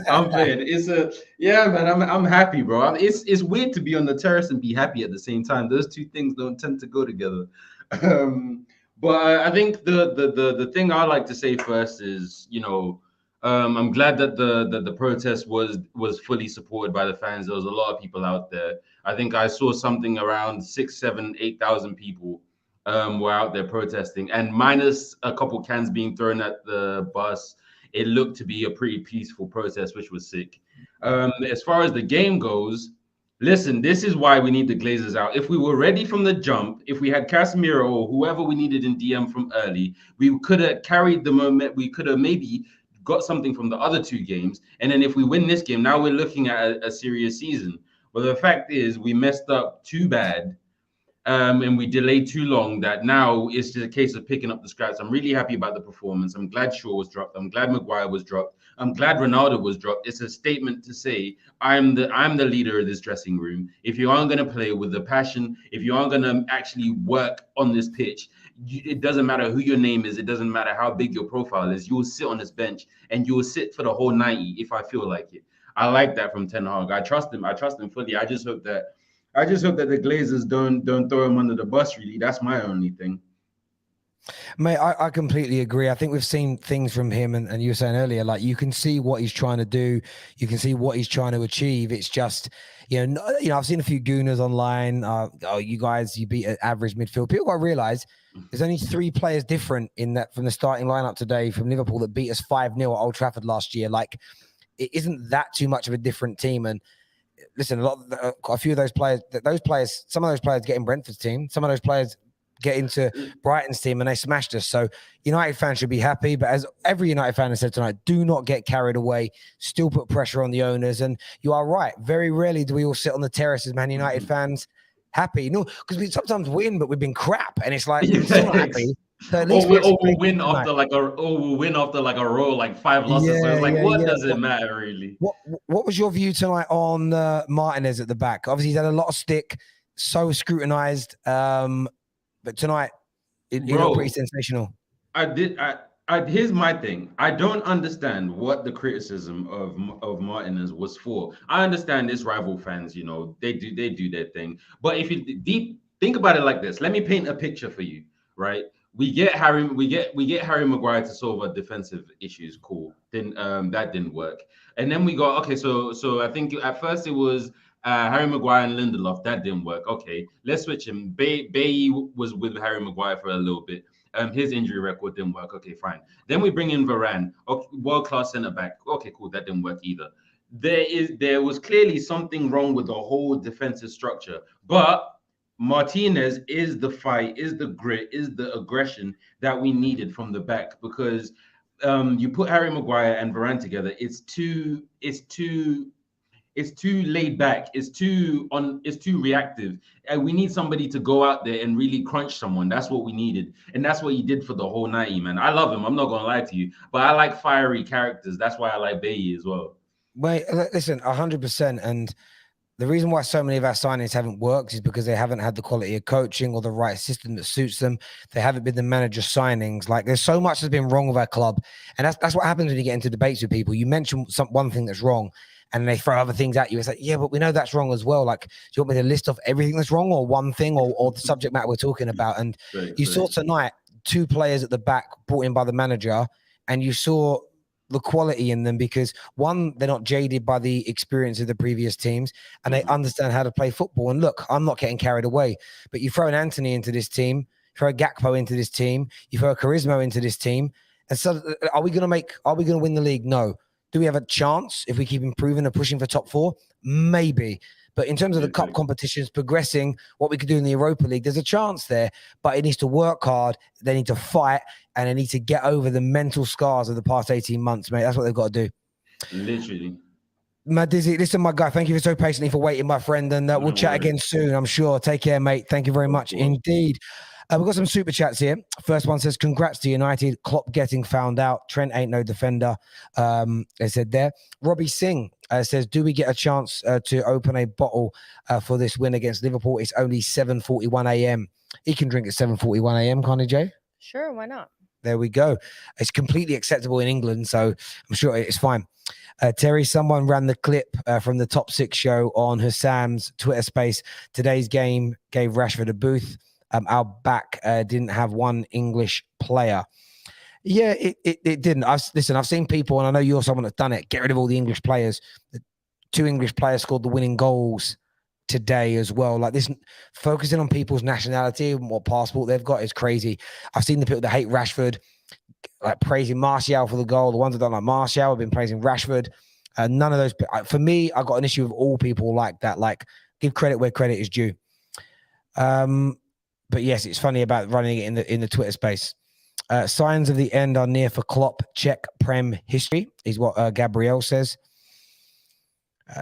I'm playing. Yeah, man. I'm happy, bro. It's weird to be on the terrace and be happy at the same time. Those two things don't tend to go together. But I think the thing I like to say first is, you know, I'm glad that the protest was fully supported by the fans. There was a lot of people out there. I think I saw something around 6,000, 7,000, 8,000 people were out there protesting, and minus a couple cans being thrown at the bus, it looked to be a pretty peaceful protest, which was sick. As far as the game goes, listen, this is why we need the Glazers out. If we were ready from the jump, if we had Casemiro or whoever we needed in DM from early, we could have carried the moment. We could have maybe got something from the other two games. And then if we win this game, now we're looking at a serious season. But the fact is, we messed up too bad. And we delayed too long that now it's just a case of picking up the scraps. I'm really happy about the performance. I'm glad Shaw was dropped. I'm glad Maguire was dropped. I'm glad Ronaldo was dropped. It's a statement to say I'm the leader of this dressing room. If you aren't going to play with the passion, if you aren't going to actually work on this pitch, it doesn't matter who your name is. It doesn't matter how big your profile is. You will sit on this bench and you will sit for the whole 90 if I feel like it. I like that from Ten Hag. I trust him. I trust him fully. I just hope that the Glazers don't throw him under the bus, really. That's my only thing. Mate, I completely agree. I think we've seen things from him, and you were saying earlier, like, you can see what he's trying to do. You can see what he's trying to achieve. It's just, I've seen a few gooners online. You guys, you beat an average midfield. People got to realize there's only 3 players different in that from the starting lineup today from Liverpool that beat us 5-0 at Old Trafford last year. Like, it isn't that too much of a different team. And listen, a few of those players, some of those players get in Brentford's team, some of those players get into Brighton's team, and they smashed us. So United fans should be happy. But as every United fan has said tonight, do not get carried away. Still put pressure on the owners. And you are right. Very rarely do we all sit on the terrace as Man United fans happy. No, because we sometimes win, but we've been crap. And it's like, we're still not happy. So at least we'll win after like a row, like 5 losses. So it's like, what does it matter really? What was your view tonight on Martinez at the back? Obviously, he's had a lot of stick, so scrutinized. But tonight, it looked pretty sensational. Here's my thing. I don't understand what the criticism of Martinez was for. I understand it's rival fans, they do their thing. But if you think about it like this, let me paint a picture for you, right? We get Harry Maguire to solve our defensive issues. Cool. Then that didn't work. And then we go, okay, so I think at first it was Harry Maguire and Lindelof. That didn't work. Okay, let's switch him. Bailly was with Harry Maguire for a little bit. His injury record didn't work. Okay, fine. Then we bring in Varane, world-class centre back. Okay, cool. That didn't work either. There was clearly something wrong with the whole defensive structure, but Martinez is the fight, is the grit, is the aggression that we needed from the back, because you put Harry Maguire and Varane together, it's too laid back, it's too reactive. And we need somebody to go out there and really crunch someone. That's what we needed. And that's what he did for the whole 90, man. I love him. I'm not gonna lie to you, but I like fiery characters. That's why I like Bailly as well. Wait, listen, 100%. And the reason why so many of our signings haven't worked is because they haven't had the quality of coaching or the right system that suits them. They haven't been the manager signings. Like, there's so much that's been wrong with our club. And that's what happens when you get into debates with people. You mention one thing that's wrong, and they throw other things at you. It's like, yeah, but we know that's wrong as well. Like, do you want me to list off everything that's wrong, or one thing, or the subject matter we're talking about? And you saw tonight 2 players at the back brought in by the manager, and you saw the quality in them because, one, they're not jaded by the experience of the previous teams, and they understand how to play football. And look, I'm not getting carried away, but you throw an Anthony into this team, throw a Gakpo into this team, you throw a Charisma into this team, and so are we going to win the league? No. Do we have a chance if we keep improving and pushing for top 4? Maybe. But in terms of the cup competitions progressing, what we could do in the Europa League, there's a chance there, but it needs to work hard. They need to fight, and they need to get over the mental scars of the past 18 months, mate. That's what they've got to do. Literally. Matt Dizzy, listen, my guy, thank you so patiently for waiting, my friend, and we'll chat again soon, I'm sure. Take care, mate. Thank you very much indeed. We've got some super chats here. First one says, congrats to United. Klopp getting found out. Trent ain't no defender. They said there. Robbie Singh says, do we get a chance to open a bottle for this win against Liverpool? It's only 7:41 a.m. He can drink at 7:41 a.m., can't he, Jay? Sure, why not? There we go. It's completely acceptable in England, so I'm sure it's fine. Terry, someone ran the clip from the Top 6 show on Hassam's Twitter space. Today's game gave Rashford a booth. Our back didn't have one English player. Yeah, it didn't. Listen, I've seen people, and I know you're someone that's done it, get rid of all the English players. The 2 English players scored the winning goals today as well. Like this, focusing on people's nationality and what passport they've got is crazy. I've seen the people that hate Rashford, like praising Martial for the goal. The ones that don't like Martial have been praising Rashford. None of those. For me, I got an issue with all people like that. Like, give credit where credit is due. But yes, it's funny about running it in the Twitter space. Signs of the end are near for Klopp. Check Prem history is what Gabrielle says.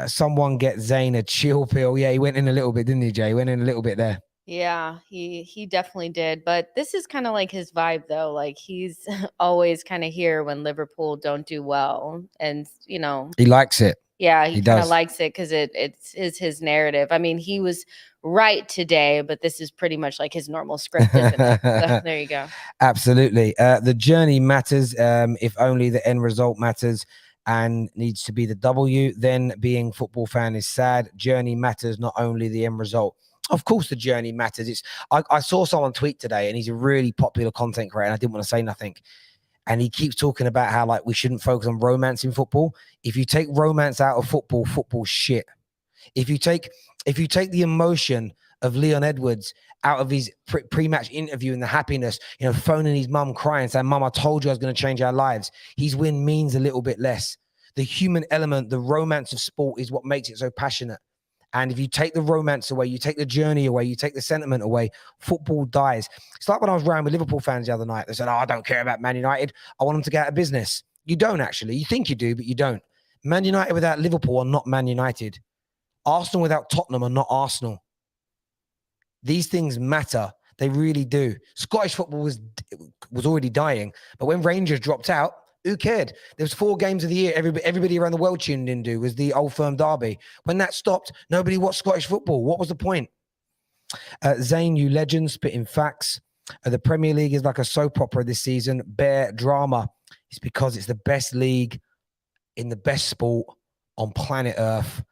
Someone get Zayn a chill pill. Yeah, he went in a little bit, didn't he, Jay? He went in a little bit there. Yeah, he definitely did. But this is kind of like his vibe, though. Like, he's always kind of here when Liverpool don't do well, and he likes it. Yeah, he kind of does. likes it because it's his narrative. I mean, he was right today, but this is pretty much like his normal script, isn't it? So there you go. Absolutely. The journey matters. If only the end result matters and needs to be the W, then being football fan is sad. Journey matters, not only the end result. Of course, the journey matters. I saw someone tweet today, and he's a really popular content creator, and I didn't want to say nothing. And he keeps talking about how, like, we shouldn't focus on romance in football. If you take romance out of football, football's shit. If you take the emotion of Leon Edwards out of his pre-match interview and the happiness, phoning his mum crying, saying, "Mum, I told you I was going to change our lives." His win means a little bit less. The human element, the romance of sport is what makes it so passionate. And if you take the romance away, you take the journey away, you take the sentiment away, football dies. It's like when I was around with Liverpool fans the other night. They said, "Oh, I don't care about Man United. I want them to get out of business." You don't actually. You think you do, but you don't. Man United without Liverpool are not Man United. Arsenal without Tottenham are not Arsenal. These things matter. They really do. Scottish football was already dying. But when Rangers dropped out, who cared? There was 4 games of the year everybody around the world tuned into was the Old Firm derby. When that stopped, nobody watched Scottish football. What was the point? Zayn, you legend, spitting facts. The Premier League is like a soap opera this season. Bare drama. It's because it's the best league in the best sport on planet Earth.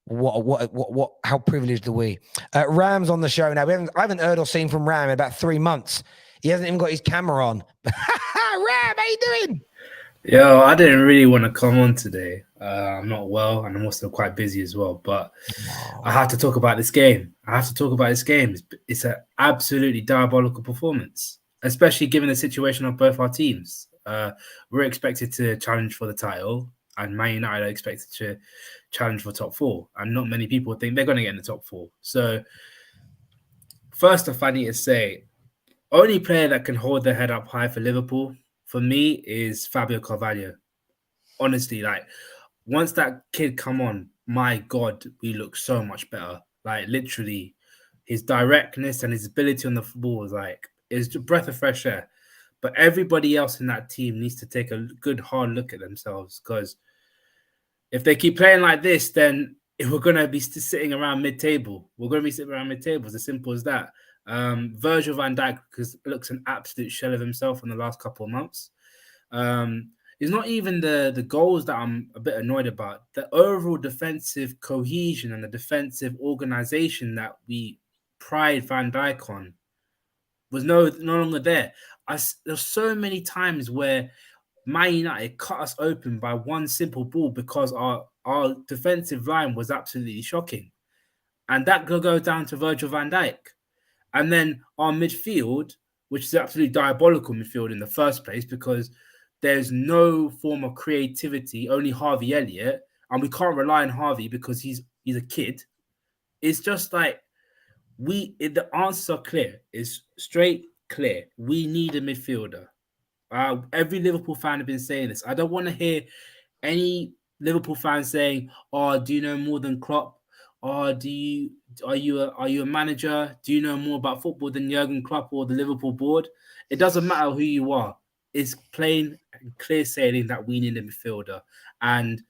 What how privileged are we? Ram's on the show now. I haven't heard or seen from Ram in about 3 months. He hasn't even got his camera on. Ram, how you doing? Yo, I didn't really want to come on today. I'm not well, and I'm also quite busy as well. But I have to talk about this game. It's an absolutely diabolical performance, especially given the situation of both our teams. We're expected to challenge for the title, and Man United are expected to challenge for top 4. And not many people think they're going to get in the top 4. So first off, I need to say, only player that can hold their head up high for Liverpool, for me, is Fabio Carvalho. Honestly, like, once that kid come on, my God, we look so much better. Like, literally, his directness and his ability on the ball is a breath of fresh air. But everybody else in that team needs to take a good, hard look at themselves, because if they keep playing like this, then we're going to be sitting around mid-table. It's as simple as that. Virgil van Dijk looks an absolute shell of himself in the last couple of months. It's not even the goals that I'm a bit annoyed about. The overall defensive cohesion and the defensive organization that we pride Van Dijk on was no longer there. There's so many times where Man United cut us open by one simple ball because our defensive line was absolutely shocking. And that could go down to Virgil van Dijk. And then our midfield, which is absolutely diabolical midfield in the first place, because there's no form of creativity, only Harvey Elliott, and we can't rely on Harvey because he's a kid. It's just like the answers are clear. It's straight clear. We need a midfielder. Every Liverpool fan have been saying this. I don't want to hear any Liverpool fan saying, "Oh, do you know more than Klopp? Or are you a manager? Do you know more about football than Jurgen Klopp or the Liverpool board?" It doesn't matter who you are. It's plain and clear sailing that we need a midfielder. And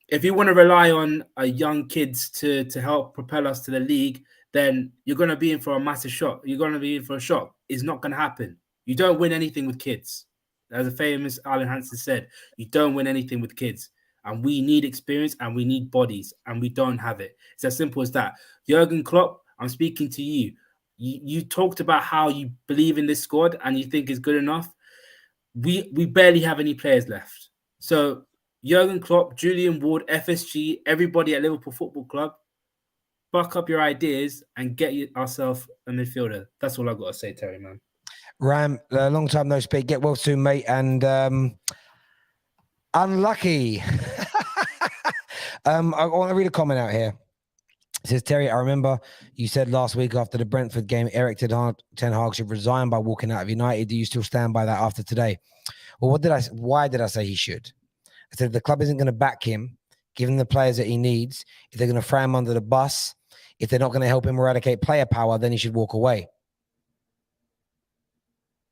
if you want to rely on young kids to help propel us to the league, then you're going to be in for a massive shock. You're going to be in for a shock. It's not going to happen. You don't win anything with kids. As a famous Alan Hansen said, you don't win anything with kids. And we need experience and we need bodies, and we don't have it. It's as simple as that. Jurgen Klopp, I'm speaking to you. You talked about how you believe in this squad and you think it's good enough. We barely have any players left. So Jurgen Klopp, Julian Ward, FSG, everybody at Liverpool Football Club, buck up your ideas and get yourself a midfielder. That's all I've got to say, Terry, man. Ram, long time no speak. Get well soon, mate. And unlucky. I want to read a comment out here. It says, Terry, I remember you said last week after the Brentford game, Eric Ten Hag should resign by walking out of United. Do you still stand by that after today? Well, why did I say he should? I said the club isn't going to back him, give him the players that he needs. If they're going to throw him under the bus, if they're not going to help him eradicate player power, then he should walk away.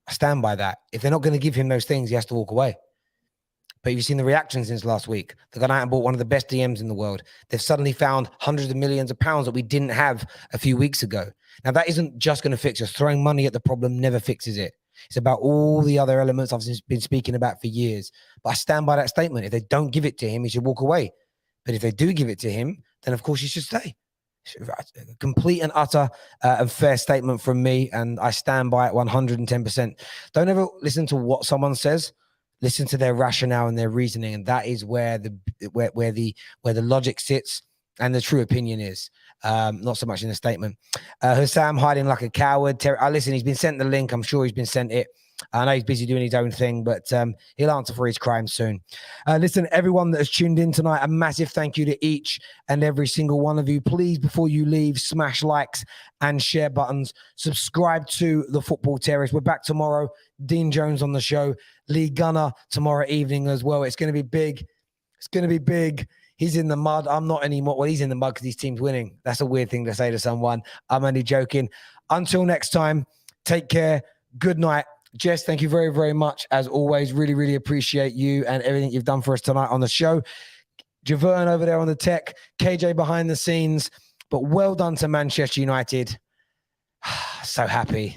I stand by that. If they're not going to give him those things, he has to walk away. But you've seen the reaction since last week. They've gone out and bought one of the best DMs in the world. They've suddenly found hundreds of millions of pounds that we didn't have a few weeks ago. Now, that isn't just going to fix us. Throwing money at the problem never fixes it. It's about all the other elements I've been speaking about for years. But I stand by that statement. If they don't give it to him, he should walk away. But if they do give it to him, then of course he should stay. A complete and utter and fair statement from me, and I stand by it 110%. Don't ever listen to what someone says. Listen to their rationale and their reasoning, and that is where the logic sits and the true opinion is. Not so much in the statement. Hussam hiding like a coward. Listen, he's been sent the link. I'm sure he's been sent it. I know he's busy doing his own thing, but he'll answer for his crime soon. Listen, everyone that has tuned in tonight, a massive thank you to each and every single one of you. Please, before you leave, smash likes and share buttons. Subscribe to The Football Terrace. We're back tomorrow. Dean Jones on the show. Lee Gunner tomorrow evening as well. It's going to be big. It's going to be big. He's in the mud. I'm not anymore. Well, he's in the mud because his team's winning. That's a weird thing to say to someone. I'm only joking. Until next time, take care. Good night. Jess, thank you very, very much. As always, really, really appreciate you and everything you've done for us tonight on the show. Javern over there on the tech, KJ behind the scenes. But well done to Manchester United. So happy.